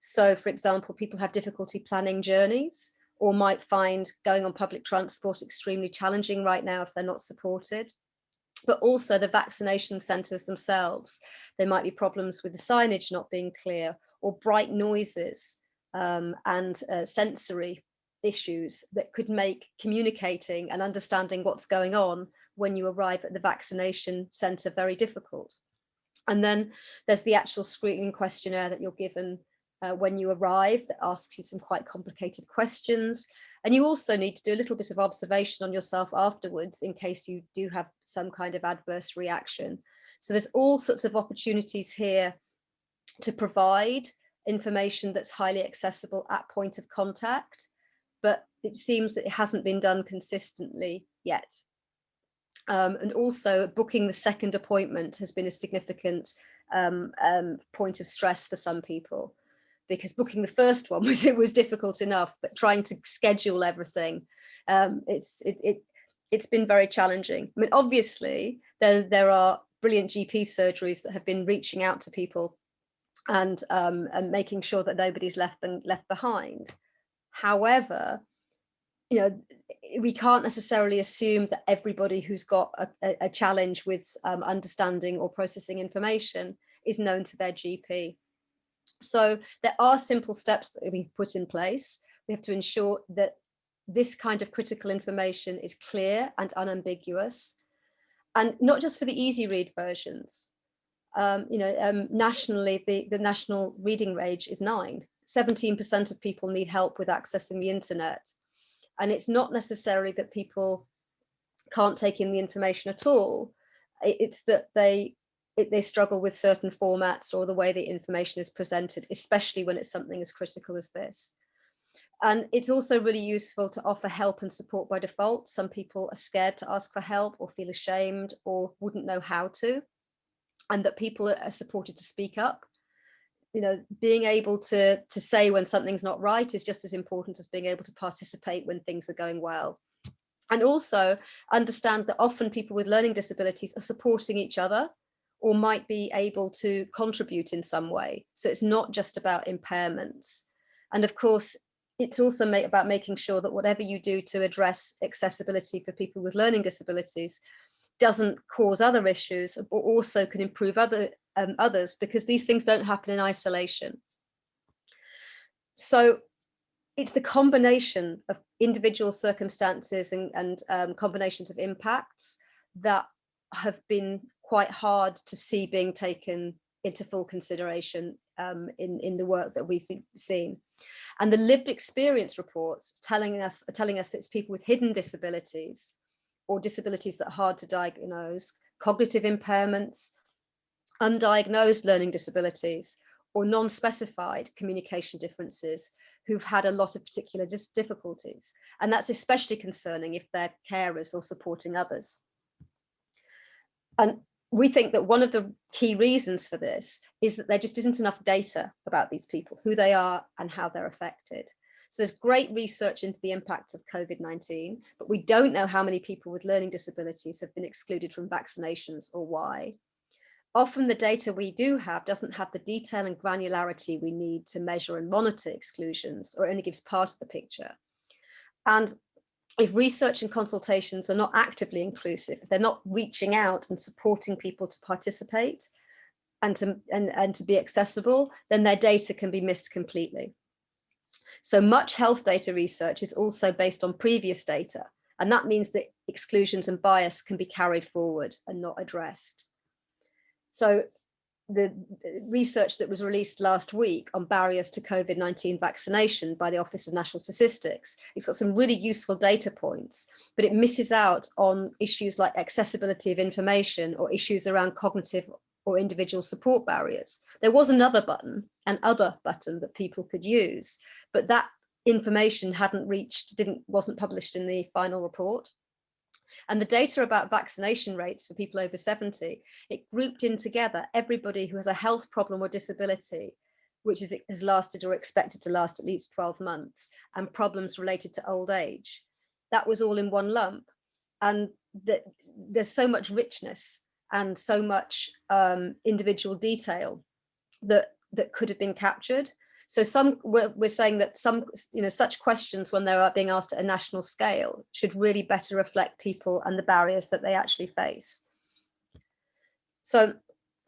So, for example, people have difficulty planning journeys, or might find going on public transport extremely challenging right now if they're not supported. But also the vaccination centres themselves, there might be problems with the signage not being clear, or bright noises and sensory issues that could make communicating and understanding what's going on when you arrive at the vaccination centre very difficult. And then there's the actual screening questionnaire that you're given when you arrive, that asks you some quite complicated questions. And you also need to do a little bit of observation on yourself afterwards in case you do have some kind of adverse reaction. So there's all sorts of opportunities here to provide information that's highly accessible at point of contact, but it seems that it hasn't been done consistently yet. And also booking the second appointment has been a significant point of stress for some people, because booking the first one was difficult enough, but trying to schedule everything, it's been very challenging. I mean, obviously there are brilliant GP surgeries that have been reaching out to people and making sure that nobody's left behind. However, you know, we can't necessarily assume that everybody who's got a challenge with understanding or processing information is known to their GP. So there are simple steps that we put in place. We have to ensure that this kind of critical information is clear and unambiguous, and not just for the easy read versions. Nationally, the national reading range is 9. 17% of people need help with accessing the internet. And it's not necessarily that people can't take in the information at all. It's that they struggle with certain formats or the way the information is presented, especially when it's something as critical as this. And it's also really useful to offer help and support by default. Some people are scared to ask for help or feel ashamed or wouldn't know how to, and that people are supported to speak up. You know, being able to say when something's not right is just as important as being able to participate when things are going well. And also understand that often people with learning disabilities are supporting each other or might be able to contribute in some way. So it's not just about impairments. And of course, it's also about making sure that whatever you do to address accessibility for people with learning disabilities doesn't cause other issues, but also can improve others, because these things don't happen in isolation. So it's the combination of individual circumstances and combinations of impacts that have been quite hard to see being taken into full consideration in the work that we've seen. And the lived experience reports telling us that it's people with hidden disabilities or disabilities that are hard to diagnose, cognitive impairments, undiagnosed learning disabilities, or non-specified communication differences who've had a lot of particular difficulties. And that's especially concerning if they're carers or supporting others. And we think that one of the key reasons for this is that there just isn't enough data about these people, who they are and how they're affected. So there's great research into the impact of COVID-19, but we don't know how many people with learning disabilities have been excluded from vaccinations or why. Often the data we do have doesn't have the detail and granularity we need to measure and monitor exclusions, or only gives part of the picture. And if research and consultations are not actively inclusive, if they're not reaching out and supporting people to participate and to be accessible, then their data can be missed completely. So much health data research is also based on previous data, and that means that exclusions and bias can be carried forward and not addressed. So the research that was released last week on barriers to COVID-19 vaccination by the Office of National Statistics, it's got some really useful data points, but it misses out on issues like accessibility of information or issues around cognitive or individual support barriers. There was another button, an other button that people could use, but that information wasn't published in the final report. And the data about vaccination rates for people over 70, it grouped in together everybody who has a health problem or disability, which has lasted or expected to last at least 12 months, and problems related to old age. That was all in one lump. And there's so much richness and so much individual detail that could have been captured. So we're saying that such questions, when they're being asked at a national scale, should really better reflect people and the barriers that they actually face. So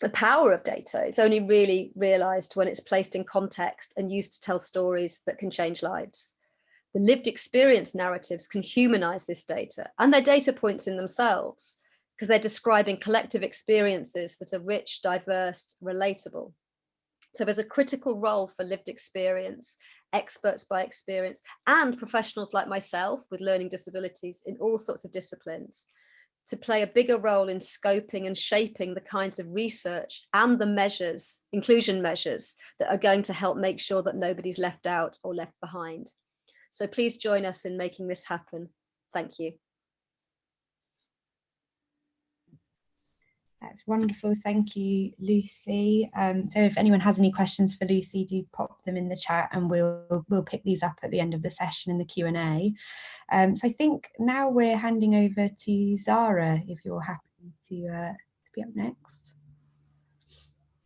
the power of data is only really realized when it's placed in context and used to tell stories that can change lives. The lived experience narratives can humanize this data, and they're data points in themselves, because they're describing collective experiences that are rich, diverse, relatable. So there's a critical role for lived experience, experts by experience, and professionals like myself with learning disabilities in all sorts of disciplines to play a bigger role in scoping and shaping the kinds of research and the measures, inclusion measures, that are going to help make sure that nobody's left out or left behind. So please join us in making this happen. Thank you. That's wonderful. Thank you, Lucy. So if anyone has any questions for Lucy, do pop them in the chat and we'll pick these up at the end of the session in the Q&A. So I think now we're handing over to Zara, if you're happy to be up next.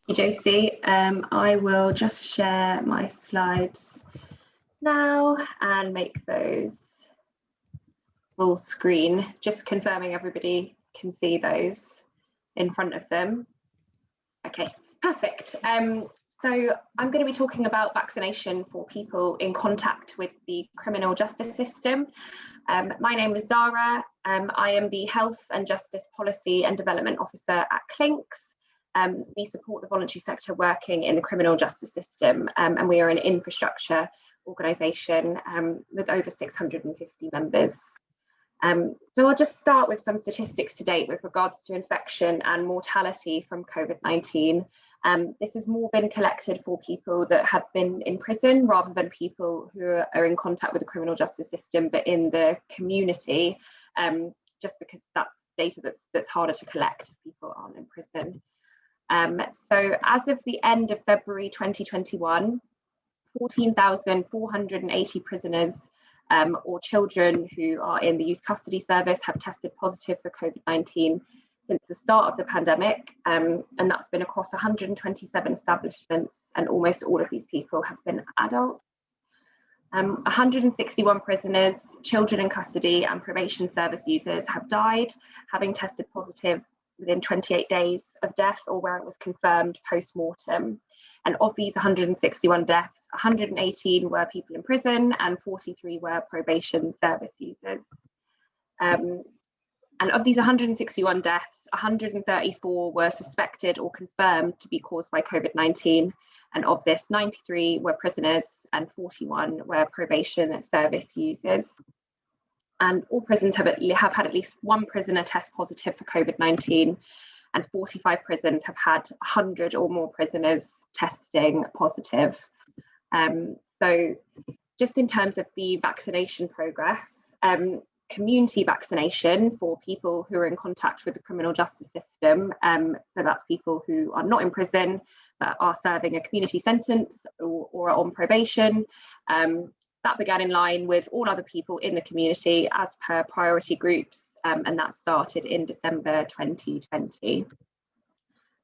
Thank you, Josie. I will just share my slides now and make those full screen, just confirming everybody can see those in front of them. Okay, perfect. So I'm going to be talking about vaccination for people in contact with the criminal justice system. My name is Zara. I am the Health and Justice Policy and Development Officer at CLINCS. We support the voluntary sector working in the criminal justice system, and we are an infrastructure organisation with over 650 members. So I'll just start with some statistics to date with regards to infection and mortality from COVID-19. This has more been collected for people that have been in prison rather than people who are in contact with the criminal justice system, but in the community, just because that's data that's harder to collect if people aren't in prison. So as of the end of February 2021, 14,480 prisoners or children who are in the youth custody service have tested positive for COVID-19 since the start of the pandemic, and that's been across 127 establishments, and almost all of these people have been adults. 161 prisoners, children in custody and probation service users have died, having tested positive within 28 days of death or where it was confirmed post-mortem. And of these 161 deaths, 118 were people in prison and 43 were probation service users. And of these 161 deaths, 134 were suspected or confirmed to be caused by COVID-19. And of this, 93 were prisoners and 41 were probation service users. And all prisons have had at least one prisoner test positive for COVID-19, and 45 prisons have had 100 or more prisoners testing positive. So just in terms of the vaccination progress, community vaccination for people who are in contact with the criminal justice system, so that's people who are not in prison but are serving a community sentence or are on probation, that began in line with all other people in the community as per priority groups, and that started in December 2020.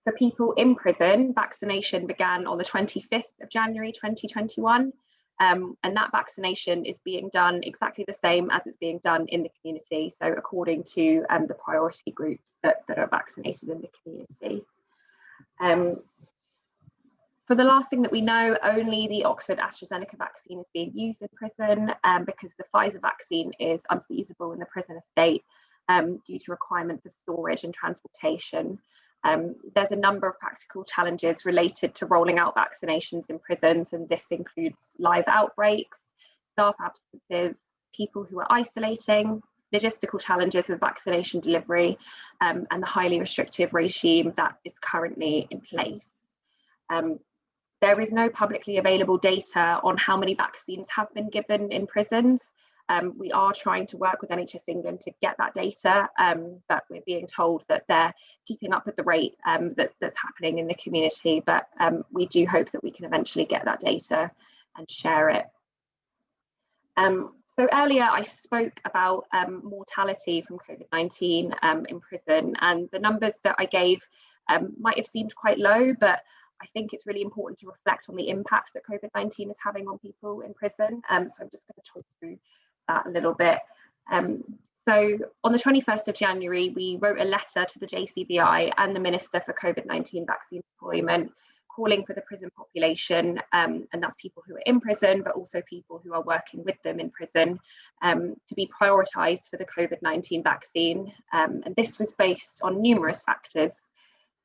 For people in prison, vaccination began on the 25th of January 2021. And that vaccination is being done exactly the same as it's being done in the community. So according to the priority groups that are vaccinated in the community. For the last thing that we know, only the Oxford AstraZeneca vaccine is being used in prison because the Pfizer vaccine is unfeasible in the prison estate due to requirements of storage and transportation. There's a number of practical challenges related to rolling out vaccinations in prisons, and this includes live outbreaks, staff absences, people who are isolating, logistical challenges with vaccination delivery, and the highly restrictive regime that is currently in place. There is no publicly available data on how many vaccines have been given in prisons. We are trying to work with NHS England to get that data, but we're being told that they're keeping up with the rate that's happening in the community, but we do hope that we can eventually get that data and share it. So earlier I spoke about mortality from COVID-19 in prison, and the numbers that I gave might have seemed quite low, but I think it's really important to reflect on the impact that COVID-19 is having on people in prison. So I'm just going to talk through that a little bit. So on the 21st of January, we wrote a letter to the JCVI and the Minister for COVID-19 vaccine deployment, calling for the prison population, and that's people who are in prison, but also people who are working with them in prison, to be prioritised for the COVID-19 vaccine. And this was based on numerous factors.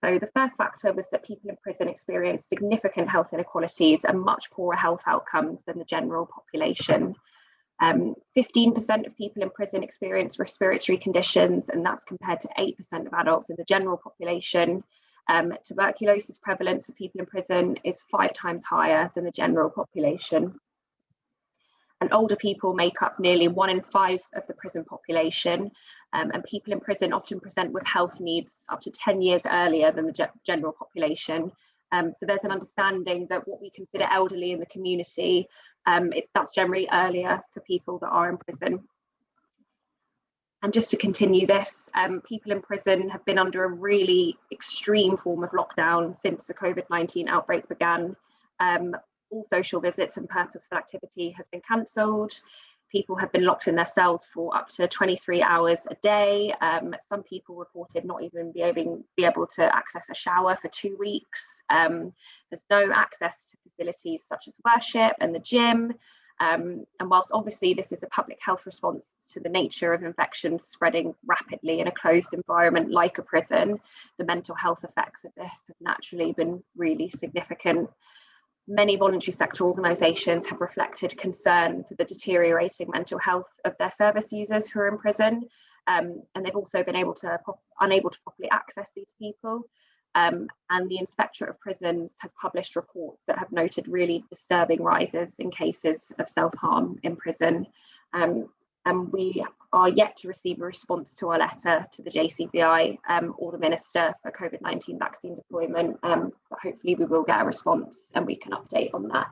So the first factor was that people in prison experience significant health inequalities and much poorer health outcomes than the general population. 15% of people in prison experience respiratory conditions, and that's compared to 8% of adults in the general population. Tuberculosis prevalence of people in prison is 5 times higher than the general population. And older people make up nearly 1 in 5 of the prison population, and people in prison often present with health needs up to 10 years earlier than the general population. So there's an understanding that what we consider elderly in the community, that's generally earlier for people that are in prison. And just to continue this, people in prison have been under a really extreme form of lockdown since the COVID-19 outbreak began. All social visits and purposeful activity has been cancelled. People have been locked in their cells for up to 23 hours a day. Some people reported not even be able to access a shower for 2 weeks. There's no access to facilities such as worship and the gym. And whilst obviously this is a public health response to the nature of infections spreading rapidly in a closed environment like a prison, the mental health effects of this have naturally been really significant. Many voluntary sector organisations have reflected concern for the deteriorating mental health of their service users who are in prison, and they've also been unable to properly access these people. And the Inspectorate of Prisons has published reports that have noted really disturbing rises in cases of self-harm in prison. And we are yet to receive a response to our letter to the JCVI or the Minister for COVID-19 vaccine deployment, but hopefully we will get a response and we can update on that.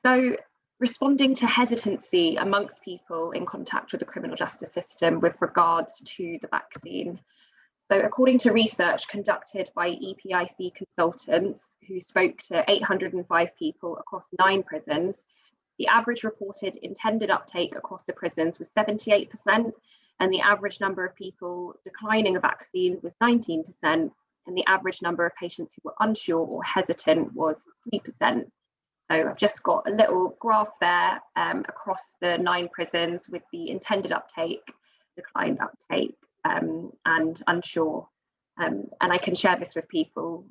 So responding to hesitancy amongst people in contact with the criminal justice system with regards to the vaccine. So according to research conducted by EPIC consultants who spoke to 805 people across 9 prisons, the average reported intended uptake across the prisons was 78%, and the average number of people declining a vaccine was 19%, and the average number of patients who were unsure or hesitant was 3%. So I've just got a little graph there across the 9 prisons with the intended uptake, declined uptake, and unsure. And I can share this with people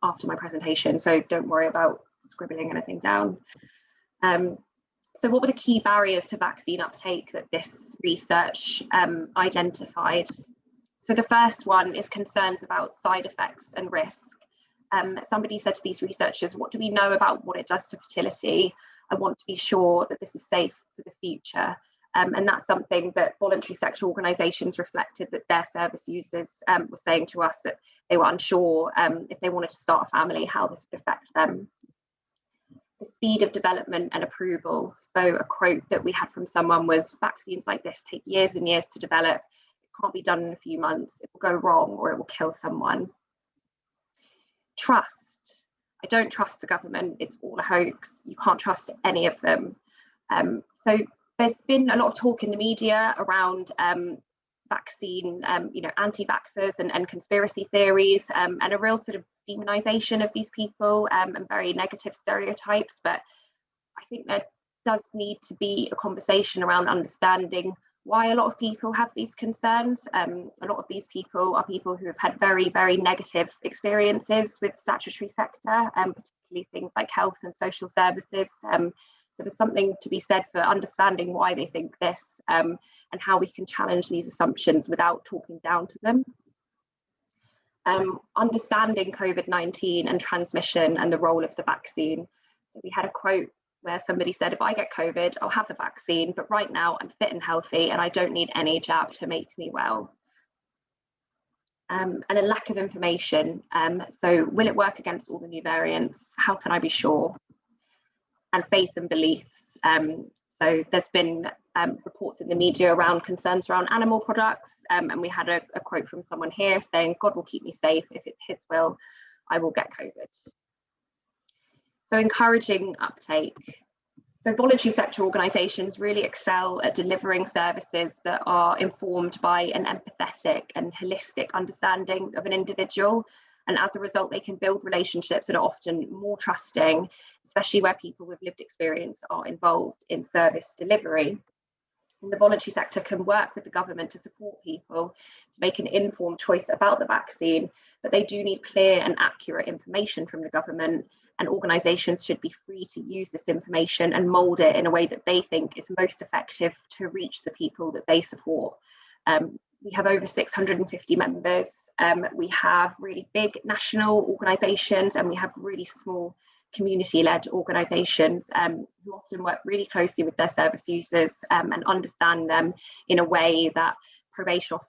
after my presentation, so don't worry about scribbling anything down. So what were the key barriers to vaccine uptake that this research identified? So the first one is concerns about side effects and risk. Somebody said to these researchers, what do we know about what it does to fertility? I want to be sure that this is safe for the future. And that's something that voluntary sector organisations reflected that their service users were saying to us, that they were unsure if they wanted to start a family, how this would affect them. The speed of development and approval. So a quote that we had from someone was, vaccines like this take years and years to develop. It can't be done in a few months. It will go wrong or it will kill someone. Trust. I don't trust the government. It's all a hoax. You can't trust any of them. So there's been a lot of talk in the media around vaccine, anti-vaxxers and conspiracy theories, and a real sort of demonization of these people and very negative stereotypes. But I think there does need to be a conversation around understanding why a lot of people have these concerns. A lot of these people are people who have had very, very negative experiences with the statutory sector, particularly things like health and social services. So there's something to be said for understanding why they think this and how we can challenge these assumptions without talking down to them. Understanding COVID-19 and transmission and the role of the vaccine. So we had a quote where somebody said, if I get COVID, I'll have the vaccine, but right now I'm fit and healthy and I don't need any jab to make me well. And a lack of information. So will it work against all the new variants? How can I be sure? And faith and beliefs. So there's been reports in the media around concerns around animal products. And we had a quote from someone here saying, God will keep me safe. If it's his will, I will get COVID. So encouraging uptake. So voluntary sector organisations really excel at delivering services that are informed by an empathetic and holistic understanding of an individual. And as a result, they can build relationships that are often more trusting, especially where people with lived experience are involved in service delivery. And the voluntary sector can work with the government to support people to make an informed choice about the vaccine, but they do need clear and accurate information from the government, and organisations should be free to use this information and mould it in a way that they think is most effective to reach the people that they support. We have over 650 members. We have really big national organisations, and we have really small community-led organisations who often work really closely with their service users and understand them in a way that probation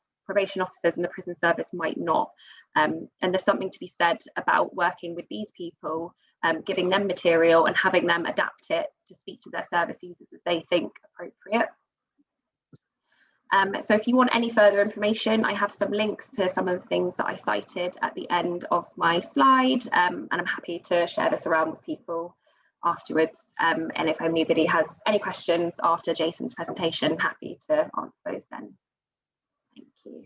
officers in the prison service might not. And there's something to be said about working with these people, giving them material and having them adapt it to speak to their service users as they think appropriate. So if you want any further information, I have some links to some of the things that I cited at the end of my slide, and I'm happy to share this around with people afterwards. And if anybody has any questions after Jason's presentation, happy to answer those then. Thank you.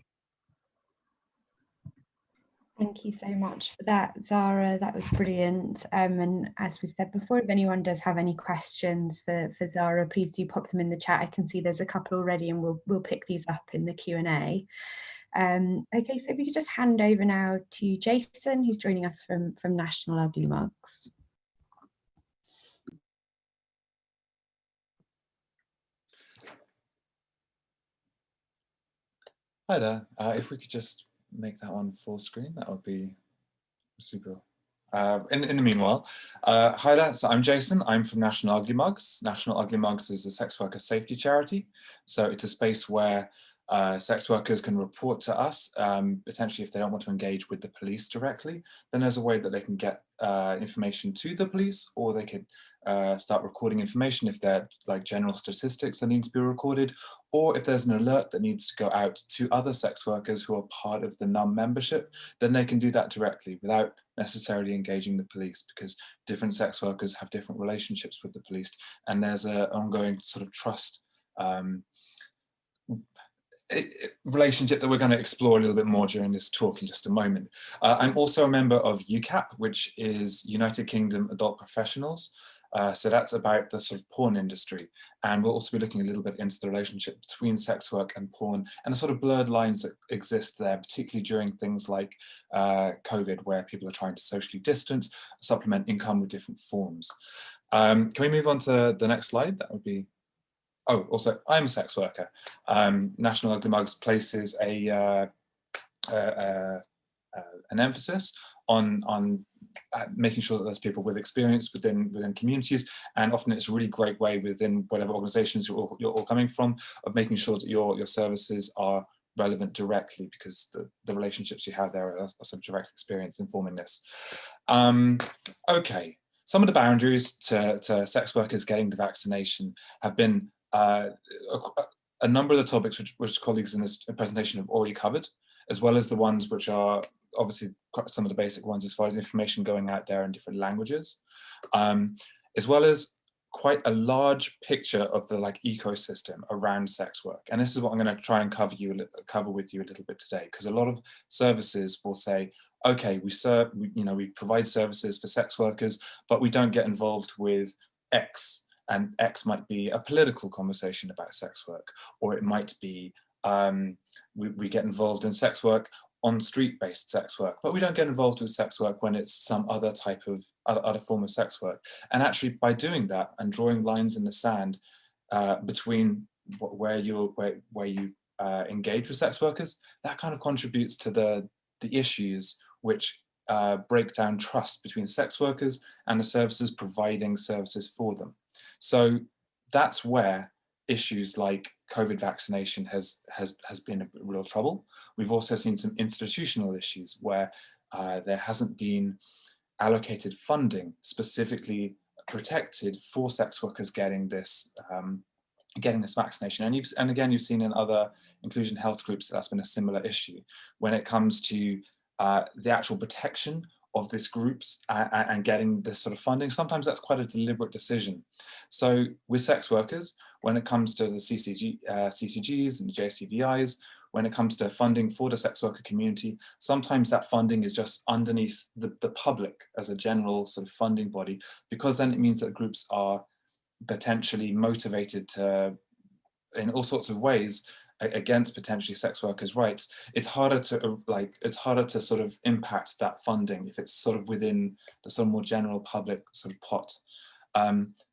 Thank you so much for that, Zara. That was brilliant. And as we've said before, if anyone does have any questions for Zara, please do pop them in the chat. I can see there's a couple already, and we'll pick these up in the Q&A. Okay, so if we could just hand over now to Jason, who's joining us from National Ugly Mugs. Hi there. If we could just make that one full screen, that would be super. In the meanwhile, hi there, so I'm Jason, I'm from National Ugly Mugs. National Ugly Mugs is a sex worker safety charity. So it's a space where sex workers can report to us, potentially if they don't want to engage with the police directly, then there's a way that they can get information to the police, or they could start recording information if they're like general statistics that need to be recorded, or if there's an alert that needs to go out to other sex workers who are part of the NUM membership, then they can do that directly without necessarily engaging the police, because different sex workers have different relationships with the police, and there's an ongoing sort of trust relationship that we're going to explore a little bit more during this talk in just a moment. I'm also a member of UCAP, which is United Kingdom Adult Professionals. So that's about the sort of porn industry. And we'll also be looking a little bit into the relationship between sex work and porn and the sort of blurred lines that exist there, particularly during things like COVID, where people are trying to socially distance, supplement income with different forms. Can we move on to the next slide? That would be, oh, also, I'm a sex worker. National Ugly Mugs places an emphasis on making sure that there's people with experience within communities, and often it's a really great way within whatever organizations you're all coming from of making sure that your services are relevant directly, because the relationships you have there are some direct experience informing this. Okay, some of the boundaries to sex workers getting the vaccination have been a number of the topics which colleagues in this presentation have already covered, as well as the ones which are obviously some of the basic ones as far as information going out there in different languages, as well as quite a large picture of the ecosystem around sex work. And this is what I'm going to try and cover with you a little bit today, because a lot of services will say, okay, we provide services for sex workers, but we don't get involved with X. And X might be a political conversation about sex work, or it might be we get involved in sex work on street-based sex work, but we don't get involved with sex work when it's some other type of other form of sex work. And actually, by doing that and drawing lines in the sand between where you engage with sex workers, that kind of contributes to the issues which break down trust between sex workers and the services providing services for them. So that's where issues like COVID vaccination has been a real trouble. We've also seen some institutional issues where there hasn't been allocated funding specifically protected for sex workers getting this vaccination. And again, you've seen in other inclusion health groups that's been a similar issue when it comes to the actual protection of this groups and getting this sort of funding. Sometimes that's quite a deliberate decision. So with sex workers, when it comes to the CCGs and the JCVIs, when it comes to funding for the sex worker community, sometimes that funding is just underneath the public as a general sort of funding body, because then it means that groups are potentially motivated to, in all sorts of ways, against potentially sex workers' rights. It's harder to sort of impact that funding if it's sort of within the sort of more general public sort of pot.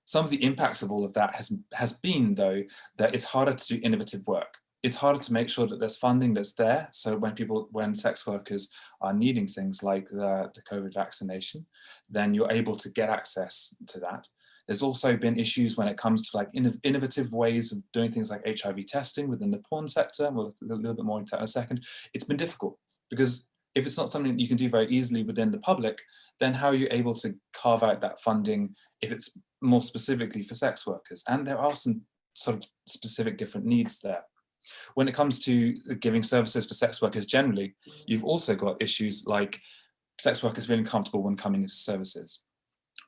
Some of the impacts of all of that has been, though, that it's harder to do innovative work. It's harder to make sure that there's funding that's there. So when sex workers are needing things like the COVID vaccination, then you're able to get access to that. There's also been issues when it comes to innovative ways of doing things like HIV testing within the porn sector. We'll look a little bit more into that in a second. It's been difficult because if it's not something that you can do very easily within the public, then how are you able to carve out that funding if it's more specifically for sex workers? And there are some sort of specific different needs there. When it comes to giving services for sex workers generally, you've also got issues like sex workers feeling comfortable when coming into services.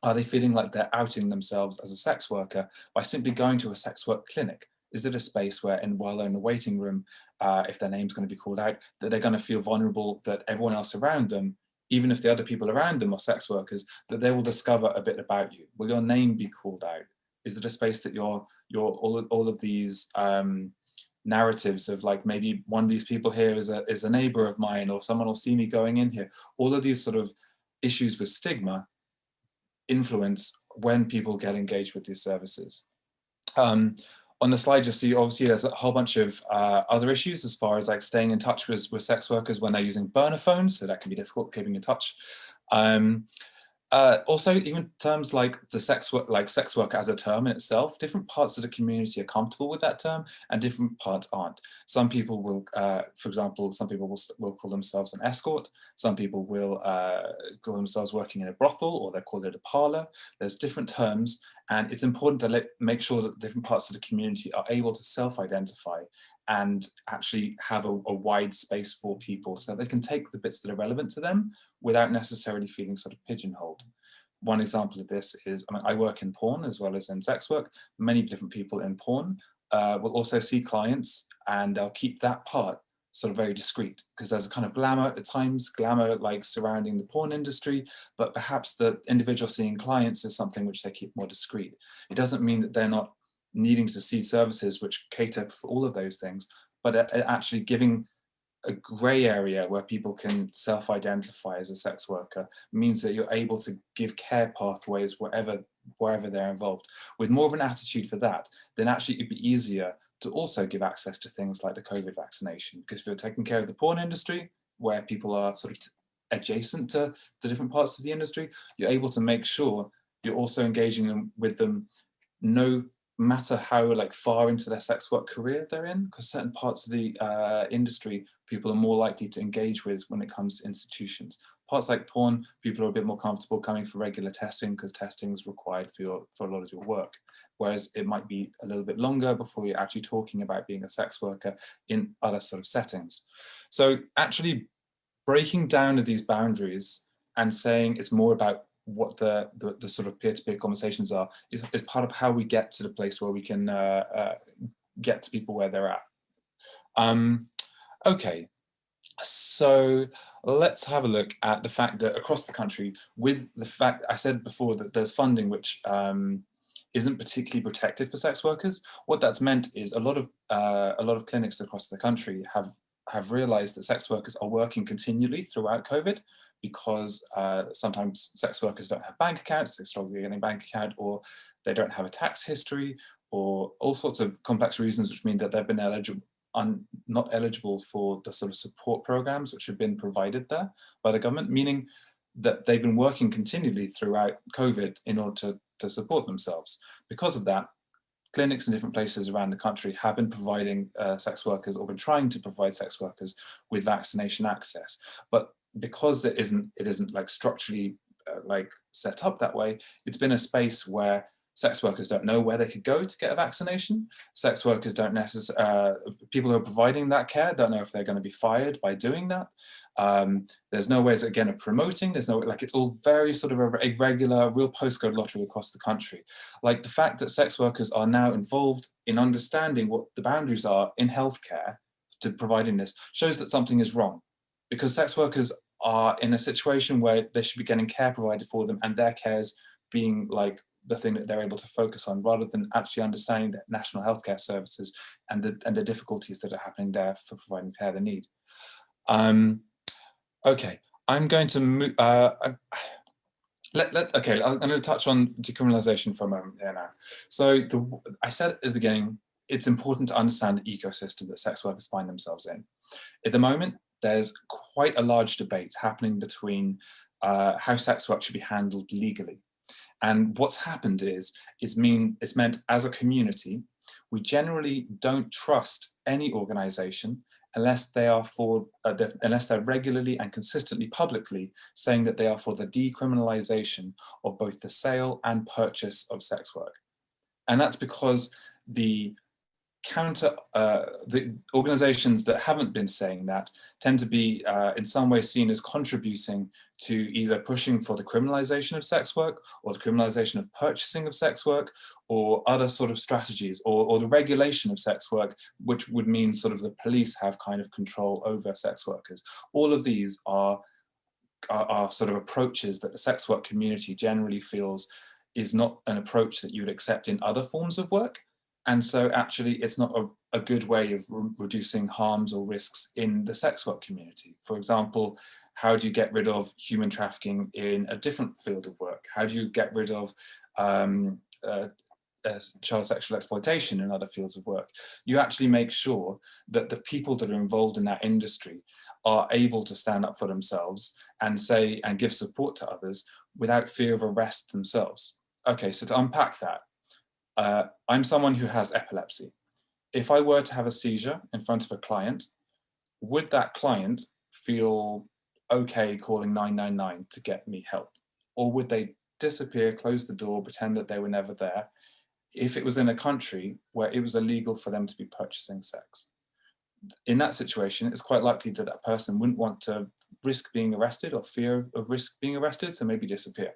Are they feeling like they're outing themselves as a sex worker by simply going to a sex work clinic? Is it a space where, while they're in the waiting room, if their name's going to be called out, that they're going to feel vulnerable, that everyone else around them, even if the other people around them are sex workers, that they will discover a bit about you? Will your name be called out? Is it a space that you're all of these narratives of like, maybe one of these people here is a neighbor of mine, or someone will see me going in here? All of these sort of issues with stigma influence when people get engaged with these services. On the slide, you'll see obviously there's a whole bunch of other issues as far as like staying in touch with sex workers when they're using burner phones, so that can be difficult keeping in touch. Also, even terms like sex worker as a term in itself, different parts of the community are comfortable with that term and different parts aren't. Some people will, for example, some people will call themselves an escort. Some people will call themselves working in a brothel, or they call it a parlor. There's different terms, and it's important to make sure that different parts of the community are able to self-identify and actually have a wide space for people so they can take the bits that are relevant to them without necessarily feeling sort of pigeonholed. One example of this is, I work in porn as well as in sex work. Many different people in porn will also see clients, and they'll keep that part sort of very discreet, because there's a kind of glamour at times, glamour like surrounding the porn industry, but perhaps the individual seeing clients is something which they keep more discreet. It doesn't mean that they're not needing to see services which cater for all of those things, but actually giving a grey area where people can self-identify as a sex worker means that you're able to give care pathways wherever they're involved. With more of an attitude for that, then actually it'd be easier to also give access to things like the COVID vaccination, because if you're taking care of the porn industry, where people are sort of adjacent to different parts of the industry, you're able to make sure you're also engaging with them no matter how like far into their sex work career they're in, because certain parts of the industry people are more likely to engage with when it comes to institutions. Parts like porn, people are a bit more comfortable coming for regular testing because testing is required for a lot of your work, whereas it might be a little bit longer before you're actually talking about being a sex worker in other sort of settings. So actually breaking down of these boundaries and saying it's more about what the sort of peer-to-peer conversations are is part of how we get to the place where we can get to people where they're at. Okay, so let's have a look at the fact that across the country, with the fact I said before that there's funding which isn't particularly protected for sex workers. What that's meant is a lot of clinics across the country have realized that sex workers are working continually throughout COVID, because sometimes sex workers don't have bank accounts, they struggle getting a bank account, or they don't have a tax history, or all sorts of complex reasons which mean that they've been not eligible for the sort of support programs which have been provided there by the government, meaning that they've been working continually throughout COVID in order to support themselves. Because of that, clinics in different places around the country have been providing sex workers, or been trying to provide sex workers with vaccination access. But because it isn't like structurally like set up that way, it's been a space where sex workers don't know where they could go to get a vaccination. Sex workers don't necessarily, people who are providing that care don't know if they're going to be fired by doing that. There's no ways, again, of promoting, there's no, like, it's all very sort of a regular, real postcode lottery across the country. Like the fact that sex workers are now involved in understanding what the boundaries are in healthcare to providing this shows that something is wrong, because sex workers are in a situation where they should be getting care provided for them, and their care's being like the thing that they're able to focus on, rather than actually understanding the national healthcare services and the difficulties that are happening there for providing care they need. Okay, I'm going to move. Okay, I'm going to touch on decriminalization for a moment here now. So I said at the beginning, it's important to understand the ecosystem that sex workers find themselves in. At the moment, there's quite a large debate happening between how sex work should be handled legally. And what's happened is, it's meant as a community, we generally don't trust any organization unless they are unless they're regularly and consistently publicly saying that they are for the decriminalization of both the sale and purchase of sex work. And that's because the organizations that haven't been saying that tend to be in some way seen as contributing to either pushing for the criminalization of sex work, or the criminalization of purchasing of sex work, or other sort of strategies, or the regulation of sex work, which would mean sort of the police have kind of control over sex workers. All of these are sort of approaches that the sex work community generally feels is not an approach that you would accept in other forms of work. And so actually it's not a good way of reducing harms or risks in the sex work community. For example, how do you get rid of human trafficking in a different field of work? How do you get rid of child sexual exploitation in other fields of work? You actually make sure that the people that are involved in that industry are able to stand up for themselves and say and give support to others without fear of arrest themselves. Okay, so to unpack that, I'm someone who has epilepsy. If I were to have a seizure in front of a client, would that client feel okay calling 999 to get me help? Or would they disappear, close the door, pretend that they were never there, if it was in a country where it was illegal for them to be purchasing sex? In that situation, it's quite likely that that person wouldn't want to risk being arrested, or fear of risk being arrested, so maybe disappear.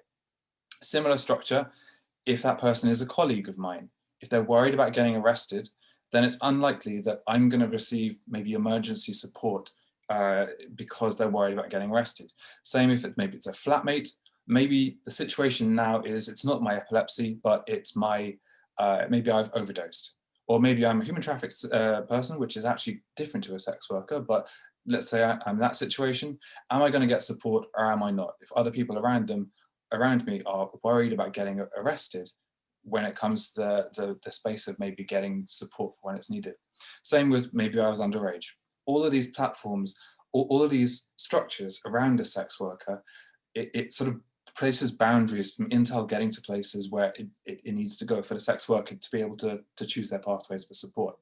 Similar structure, if that person is a colleague of mine, if they're worried about getting arrested then it's unlikely that I'm going to receive maybe emergency support because they're worried about getting arrested. Same if maybe it's a flatmate. Maybe the situation now is it's not my epilepsy, but it's my, maybe I've overdosed. Or maybe I'm a human trafficked person, which is actually different to a sex worker, but let's say I'm in that situation. Am I going to get support or am I not? If other people around me are worried about getting arrested when it comes to the space of maybe getting support for when it's needed. Same with maybe I was underage. All of these platforms, all of these structures around a sex worker, it sort of places boundaries from intel getting to places where it needs to go for the sex worker to be able to choose their pathways for support.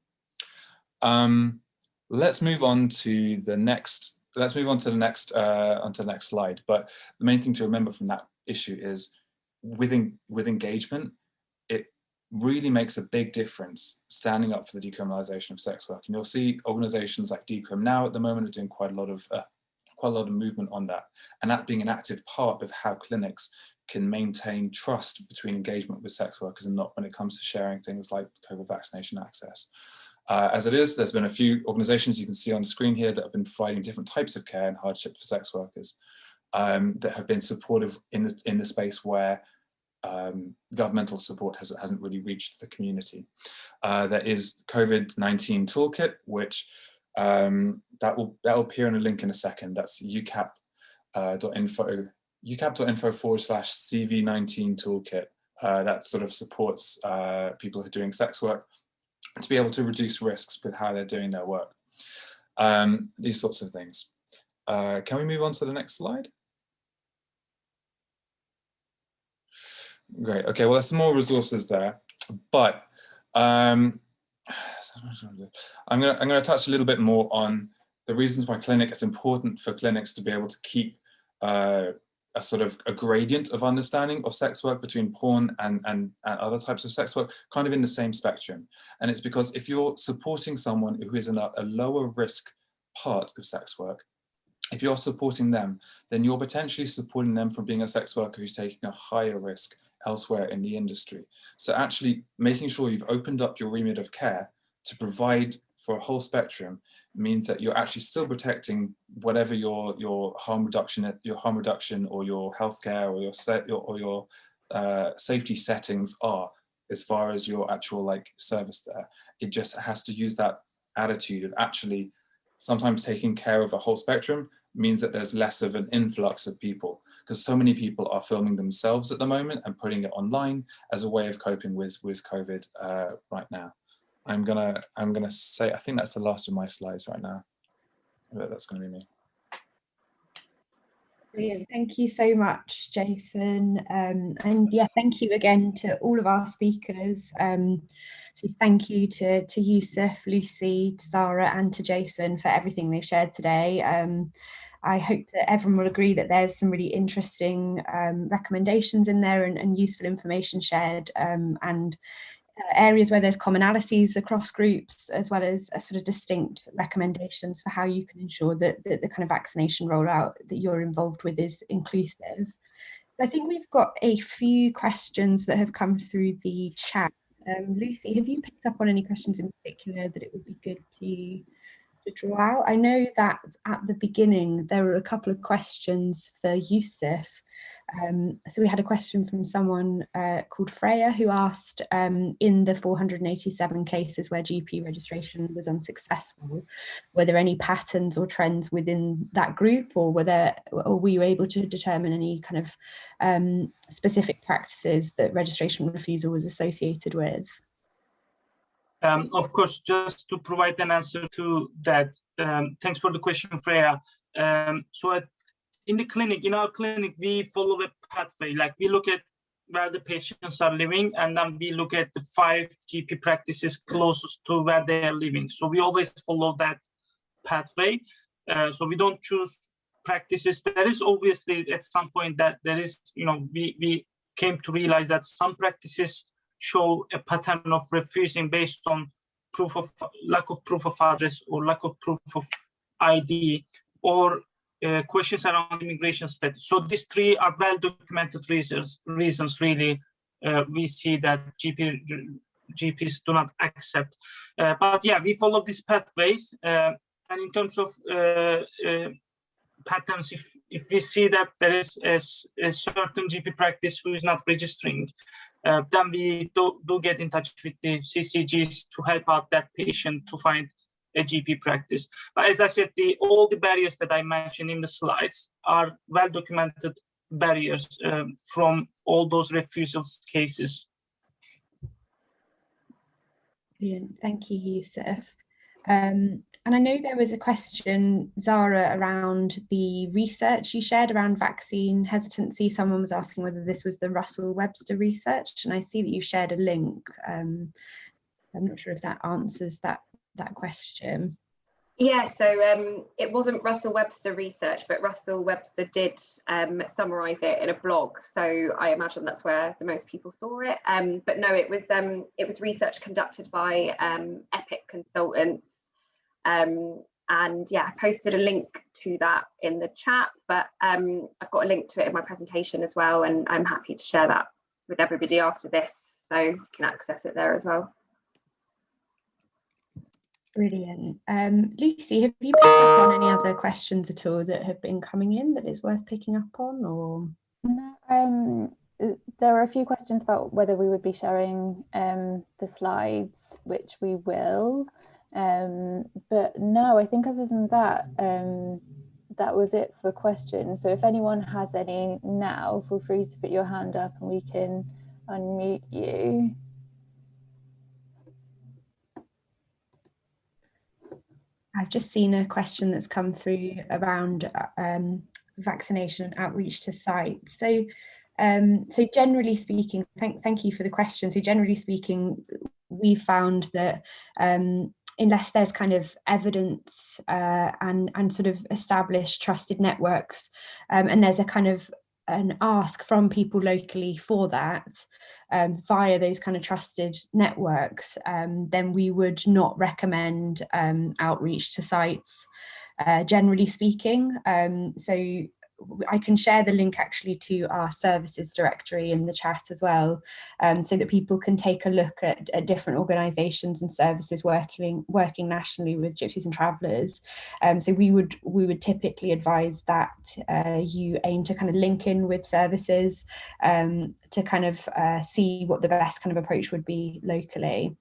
Let's move on to the next. Onto the next slide. But the main thing to remember from that issue is with engagement, it really makes a big difference standing up for the decriminalization of sex work. And you'll see organizations like Decrim now at the moment are doing quite a lot of movement on that, and that being an active part of how clinics can maintain trust between engagement with sex workers and not when it comes to sharing things like COVID vaccination access. As it is, there's been a few organizations you can see on the screen here that have been providing different types of care and hardship for sex workers that have been supportive in the space where governmental support hasn't really reached the community. There is COVID-19 toolkit, which that will appear in a link in a second. That's ucap.info/CV19 toolkit that sort of supports people who are doing sex work to be able to reduce risks with how they're doing their work. These sorts of things. Can we move on to the next slide? Great. Okay, well, there's some more resources there, but I'm going to touch a little bit more on the reasons why it's important for clinics to be able to keep a sort of a gradient of understanding of sex work between porn and other types of sex work, kind of in the same spectrum. And it's because if you're supporting someone who is in a lower risk part of sex work, if you're supporting them, then you're potentially supporting them from being a sex worker who's taking a higher risk elsewhere in the industry. So actually making sure you've opened up your remit of care to provide for a whole spectrum means that you're actually still protecting whatever your harm reduction or your healthcare or your safety settings are as far as your actual service there. It just has to use that attitude of actually sometimes taking care of a whole spectrum means that there's less of an influx of people, because so many people are filming themselves at the moment and putting it online as a way of coping with COVID right now. I'm gonna say, I think that's the last of my slides right now. That's gonna be me. Brilliant. Thank you so much, Jason. And yeah, thank you again to all of our speakers. So thank you to Yusuf, Lucy, to Zara and to Jason for everything they've shared today. I hope that everyone will agree that there's some really interesting recommendations in there and useful information shared, and areas where there's commonalities across groups, as well as a sort of distinct recommendations for how you can ensure that the kind of vaccination rollout that you're involved with is inclusive. I think we've got a few questions that have come through the chat. Lucy, have you picked up on any questions in particular that it would be good to draw out? I know that at the beginning there were a couple of questions for Yusuf. So we had a question from someone called Freya, who asked, in the 487 cases where GP registration was unsuccessful, were there any patterns or trends within that group, or were you able to determine any kind of specific practices that registration refusal was associated with? Of course, just to provide an answer to that, thanks for the question, Freya. In our clinic, we follow a pathway. Like, we look at where the patients are living, and then we look at the 5 GP practices closest to where they are living. So we always follow that pathway. So we don't choose practices. There is obviously at some point that there is, we came to realize that some practices show a pattern of refusing based on lack of proof of address or lack of proof of ID, or questions around immigration status. So these 3 are well-documented reasons really. We see that GP GPs do not accept. But yeah, we follow these pathways. And in terms of patterns, if we see that there is a certain GP practice who is not registering, then we do get in touch with the CCGs to help out that patient to find a GP practice. But as I said, all the barriers that I mentioned in the slides are well-documented barriers from all those refusals cases. Brilliant. Thank you, Yusuf. And I know there was a question, Zara, around the research you shared around vaccine hesitancy. Someone was asking whether this was the Russell Webster research, and I see that you shared a link. I'm not sure if that answers that question. Yeah, so it wasn't Russell Webster research, but Russell Webster did summarise it in a blog. So I imagine that's where the most people saw it. But no, it was research conducted by Epic Consultants. And yeah, I posted a link to that in the chat, but I've got a link to it in my presentation as well, and I'm happy to share that with everybody after this, so you can access it there as well. Brilliant. Lucy, have you picked up on any other questions at all that have been coming in that is worth picking up on? Or no, there are a few questions about whether we would be sharing the slides, which we will. But no, I think other than that, that was it for questions. So if anyone has any now, feel free to put your hand up and we can unmute you. I've just seen a question that's come through around vaccination and outreach to sites. So, so generally speaking, thank you for the question. So generally speaking, we found that unless there's kind of evidence and sort of established trusted networks, and there's a kind of an ask from people locally for that via those kind of trusted networks, then we would not recommend outreach to sites, generally speaking. So I can share the link actually to our services directory in the chat as well, so that people can take a look at different organisations and services working nationally with Gypsies and Travellers. So we would typically advise that you aim to kind of link in with services to kind of see what the best kind of approach would be locally.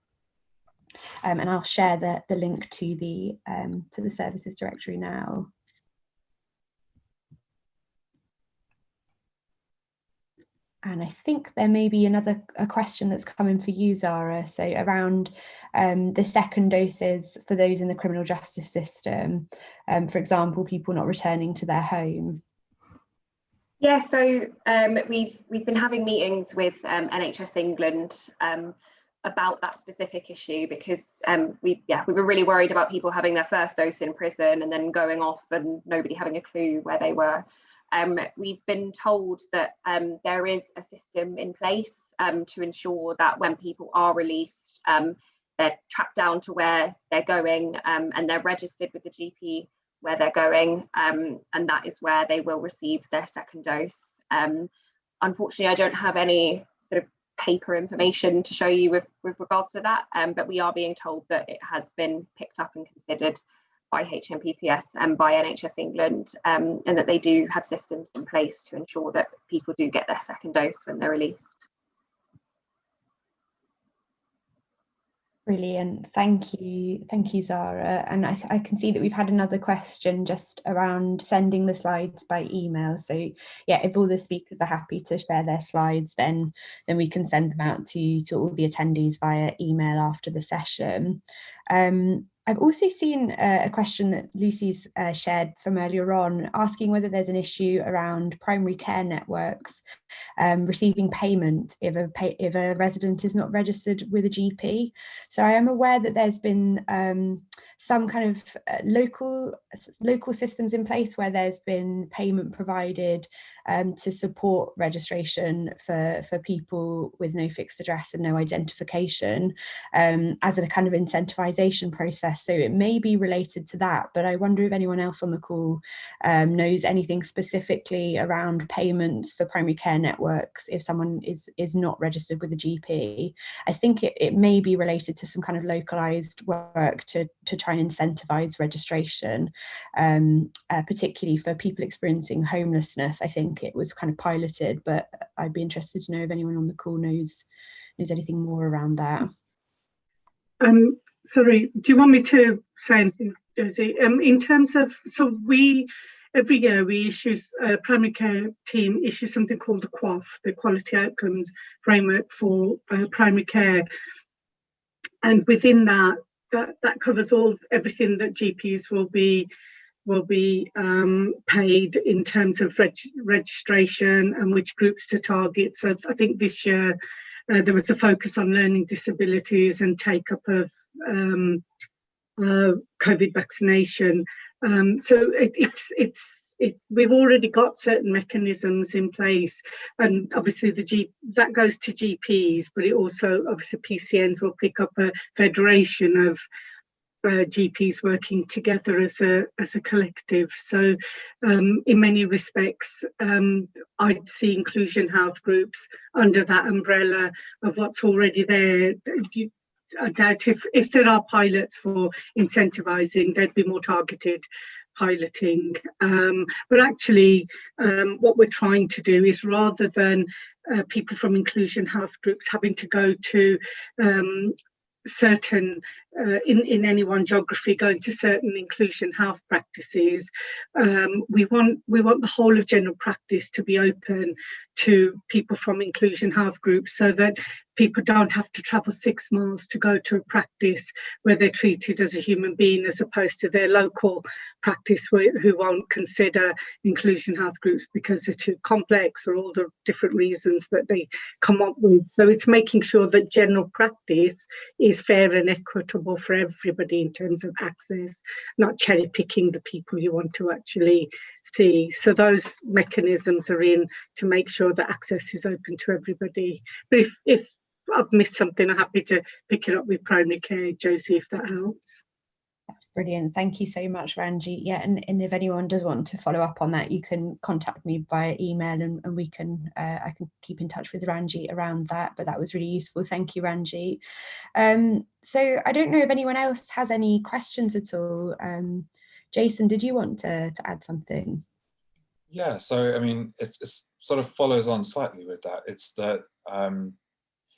And I'll share the link to the services directory now. And I think there may be a question that's coming for you, Zara. So around the second doses for those in the criminal justice system, for example, people not returning to their home. Yeah, so we've been having meetings with NHS England about that specific issue, because we were really worried about people having their first dose in prison and then going off and nobody having a clue where they were. We've been told that there is a system in place to ensure that when people are released, they're tracked down to where they're going, and they're registered with the GP where they're going, and that is where they will receive their second dose. Unfortunately, I don't have any sort of paper information to show you with regards to that, but we are being told that it has been picked up and considered by HMPPS and by NHS England, and that they do have systems in place to ensure that people do get their second dose when they're released. Brilliant, thank you, Zara. And I can see that we've had another question just around sending the slides by email. So yeah, if all the speakers are happy to share their slides, then we can send them out to all the attendees via email after the session. I've also seen a question that Lucy's shared from earlier on, asking whether there's an issue around primary care networks receiving payment if a resident is not registered with a GP. So I am aware that there's been some kind of local systems in place where there's been payment provided to support registration for people with no fixed address and no identification, as a kind of incentivisation process So it may be related to that, but I wonder if anyone else on the call knows anything specifically around payments for primary care networks if someone is not registered with a GP. I think it may be related to some kind of localized work to try and incentivize registration, particularly for people experiencing homelessness. I think it was kind of piloted, but I'd be interested to know if anyone on the call knows anything more around that. Sorry, do you want me to say anything, Josie? In terms of, so every year we issue, primary care team issues something called the QOF, the Quality Outcomes Framework for Primary Care. And within that covers everything that GPs will be paid in terms of registration and which groups to target. So I think this year there was a focus on learning disabilities and take up of COVID vaccination. So we've already got certain mechanisms in place, and obviously that goes to GPs, but it also obviously PCNs will pick up a federation of GPs working together as a collective. So in many respects, I'd see inclusion health groups under that umbrella of what's already there. I doubt if there are pilots for incentivizing, there'd be more targeted piloting. But actually, what we're trying to do is, rather than people from inclusion health groups having to go to certain in any one geography, going to certain inclusion health practices, we want the whole of general practice to be open to people from inclusion health groups, so that people don't have to travel 6 miles to go to a practice where they're treated as a human being, as opposed to their local practice who won't consider inclusion health groups because they're too complex, or all the different reasons that they come up with. So it's making sure that general practice is fair and equitable for everybody in terms of access, not cherry picking the people you want to actually see. So those mechanisms are in to make sure that access is open to everybody. But if I've missed something, I'm happy to pick it up with primary care, Josie, if that helps. That's brilliant. Thank you so much, Ranjit. Yeah, and if anyone does want to follow up on that, you can contact me via email, and we can I can keep in touch with Ranjit around that. But that was really useful. Thank you, Ranjit. So I don't know if anyone else has any questions at all. Jason, did you want to add something? Yeah, so I mean, it's sort of follows on slightly with that. It's that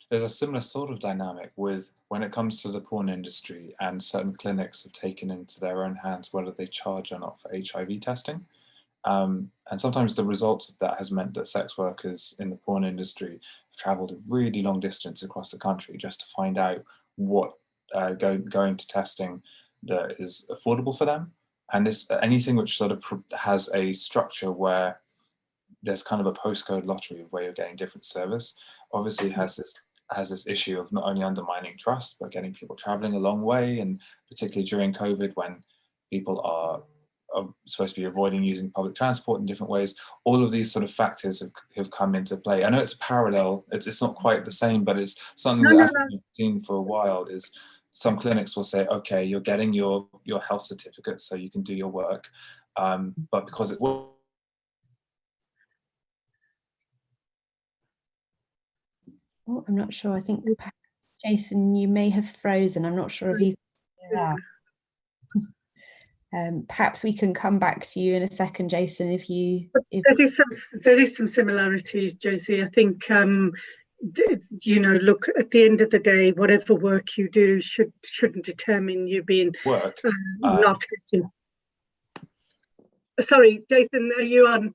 there's a similar sort of dynamic with when it comes to the porn industry, and certain clinics have taken into their own hands whether they charge or not for HIV testing. And sometimes the results of that has meant that sex workers in the porn industry have travelled a really long distance across the country just to find out what going to testing that is affordable for them. And this anything which sort of has a structure where there's kind of a postcode lottery of where you're getting different service, obviously has this issue of not only undermining trust, but getting people traveling a long way, and particularly during COVID when people are supposed to be avoiding using public transport in different ways. All of these sort of factors have come into play. I know it's a parallel, it's not quite the same, but it's something that I've seen for a while. Is some clinics will say, okay, you're getting your health certificate so you can do your work, but because it will. Oh, I'm not sure. I think Jason, you may have frozen. I'm not sure if you can hear that. Perhaps we can come back to you in a second, Jason, if there is some similarities, Josie. I think you know, look, at the end of the day, whatever work you do shouldn't determine you being work not getting. Sorry, Jason, are you on?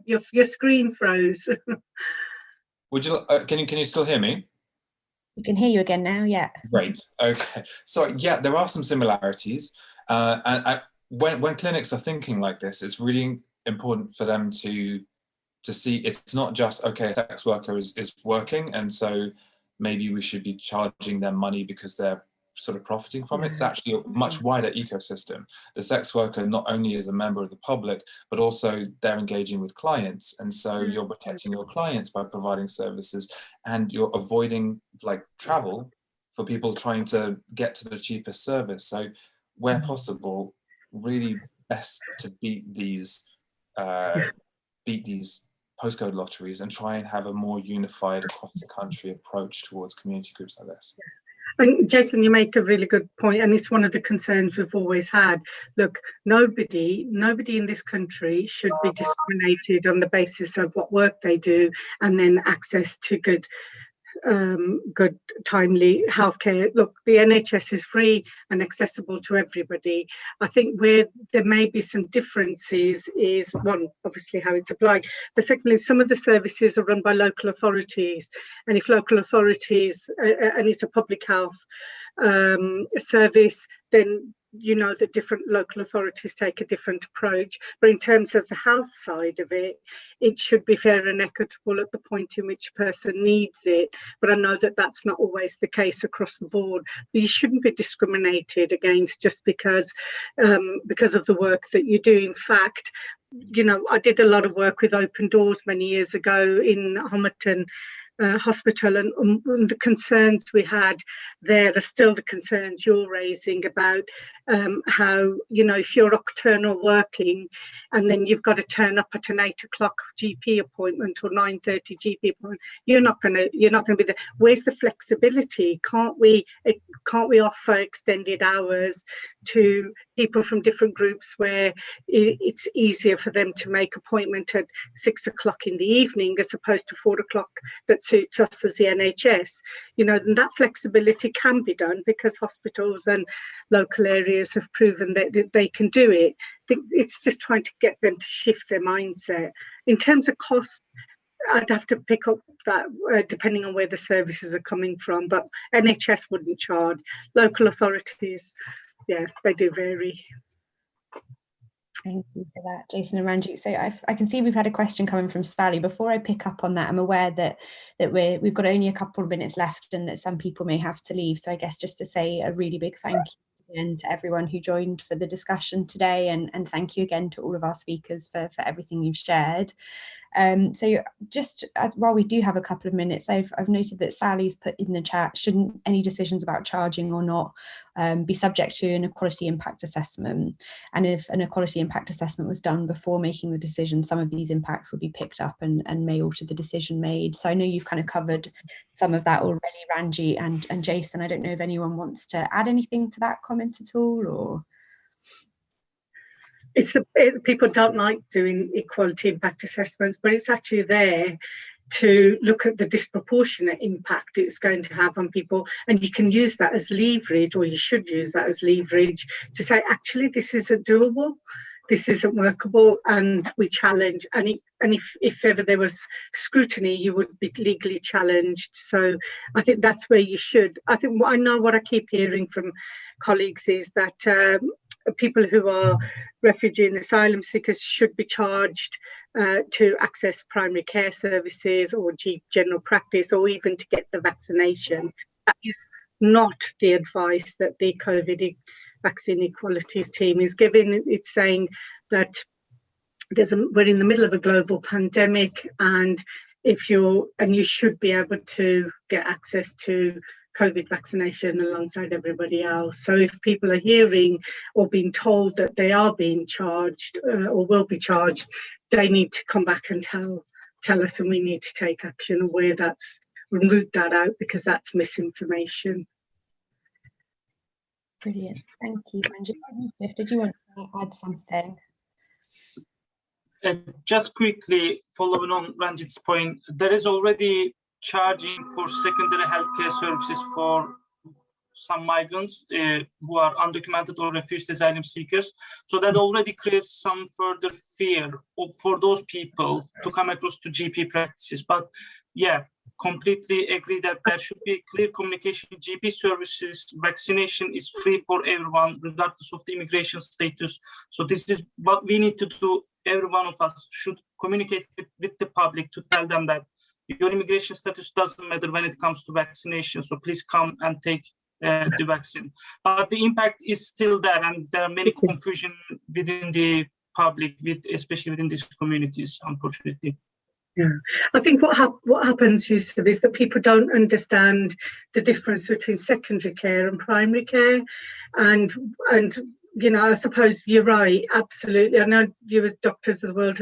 Your screen froze. Would you? Can you still hear me? We can hear you again now. Yeah. Great. Okay. So yeah, there are some similarities, and when clinics are thinking like this, it's really important for them to see it's not just, okay, a sex worker is working, and so maybe we should be charging them money because they're sort of profiting from it. It's actually a much wider ecosystem. The sex worker not only is a member of the public, but also they're engaging with clients, and so you're protecting your clients by providing services, and you're avoiding like travel for people trying to get to the cheapest service. So where possible, really best to beat these postcode lotteries and try and have a more unified across the country approach towards community groups like this. And Jason, you make a really good point, and it's one of the concerns we've always had. Look, nobody in this country should be discriminated on the basis of what work they do and then access to good timely healthcare. Look, the NHS is free and accessible to everybody. I think where there may be some differences is, one, obviously how it's applied, but secondly, some of the services are run by local authorities, and if local authorities, and it's a public health service, then you know that different local authorities take a different approach. But in terms of the health side of it, it should be fair and equitable at the point in which a person needs it. But I know that that's not always the case across the board. But you shouldn't be discriminated against just because of the work that you do. In fact, you know, I did a lot of work with Open Doors many years ago in Homerton Hospital, and the concerns we had there are still the concerns you're raising about how, you know, if you're nocturnal working and then you've got to turn up at an 8 o'clock GP appointment or 9:30 GP appointment, you're not going to be there. Where's the flexibility? Can't we offer extended hours to people from different groups where it's easier for them to make appointment at 6 o'clock in the evening as opposed to 4 o'clock that suits us as the NHS? You know, and that flexibility can be done because hospitals and local areas have proven that they can do it. It's just trying to get them to shift their mindset. In terms of cost, I'd have to pick up that depending on where the services are coming from, but NHS wouldn't charge. Local authorities, yeah, they do vary. Thank you for that, Jason and Ranjit. So I can see we've had a question coming from Sally. Before I pick up on that, I'm aware that we've got only a couple of minutes left and that some people may have to leave. So I guess just to say a really big thank you and to everyone who joined for the discussion today, and thank you again to all of our speakers for everything you've shared. So just while we do have a couple of minutes, I've noted that Sally's put in the chat, shouldn't any decisions about charging or not be subject to an equality impact assessment? And if an equality impact assessment was done before making the decision, some of these impacts will be picked up and may alter the decision made. So I know you've kind of covered some of that already, Ranjit and Jason. I don't know if anyone wants to add anything to that comment at all, or... People don't like doing equality impact assessments, but it's actually there to look at the disproportionate impact it's going to have on people, and you can use that as leverage, or you should use that as leverage to say, actually, this isn't doable, this isn't workable, and we challenge. And if ever there was scrutiny, you would be legally challenged. So I think that's where you should. I think what I keep hearing from colleagues is that people who are refugee and asylum seekers should be charged to access primary care services or general practice, or even to get the vaccination. That is not the advice that the COVID Vaccine Equalities team is giving. It's saying that we're in the middle of a global pandemic, and you should be able to get access to COVID vaccination alongside everybody else. So if people are hearing or being told that they are being charged or will be charged, they need to come back and tell us, and we need to take action and root that out, because that's misinformation. Brilliant, thank you, Ranjit. Did you want to add something? Just quickly following on Ranjit's point, there is already charging for secondary healthcare services for some migrants who are undocumented or refugee asylum seekers. So that already creates some further fear for those people to come across to GP practices. But yeah, completely agree that there should be clear communication. GP services, vaccination is free for everyone, regardless of the immigration status. So this is what we need to do. Every one of us should communicate with the public to tell them that your immigration status doesn't matter when it comes to vaccination. So please come and take the vaccine. But the impact is still there, and there are many confusion within the public, especially within these communities, unfortunately. Yeah, I think what happens, Yusuf, is that people don't understand the difference between secondary care and primary care, and you know, I suppose you're right, absolutely. I know you as doctors of the world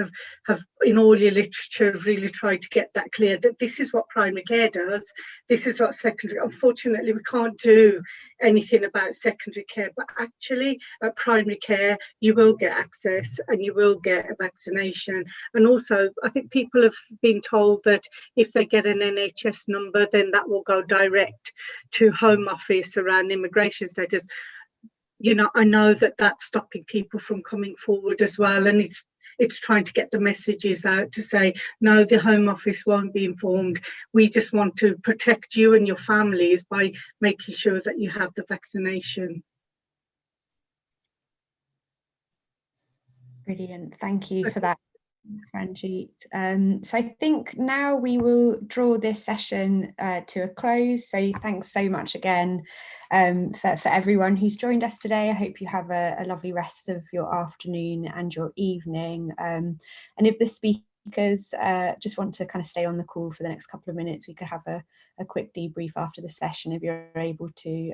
have in all your literature really tried to get that clear, that this is what primary care does, this is what secondary. Unfortunately, we can't do anything about secondary care, but actually at primary care you will get access and you will get a vaccination. And also I think people have been told that if they get an NHS number, then that will go direct to Home Office around immigration status. You know, I know that that's stopping people from coming forward as well, and it's trying to get the messages out to say, no, the Home Office won't be informed. We just want to protect you and your families by making sure that you have the vaccination. Brilliant, thank you for that, Ranjit. So I think now we will draw this session to a close. So thanks so much again for everyone who's joined us today. I hope you have a lovely rest of your afternoon and your evening. And if the speakers just want to kind of stay on the call for the next couple of minutes, we could have a quick debrief after the session if you're able to.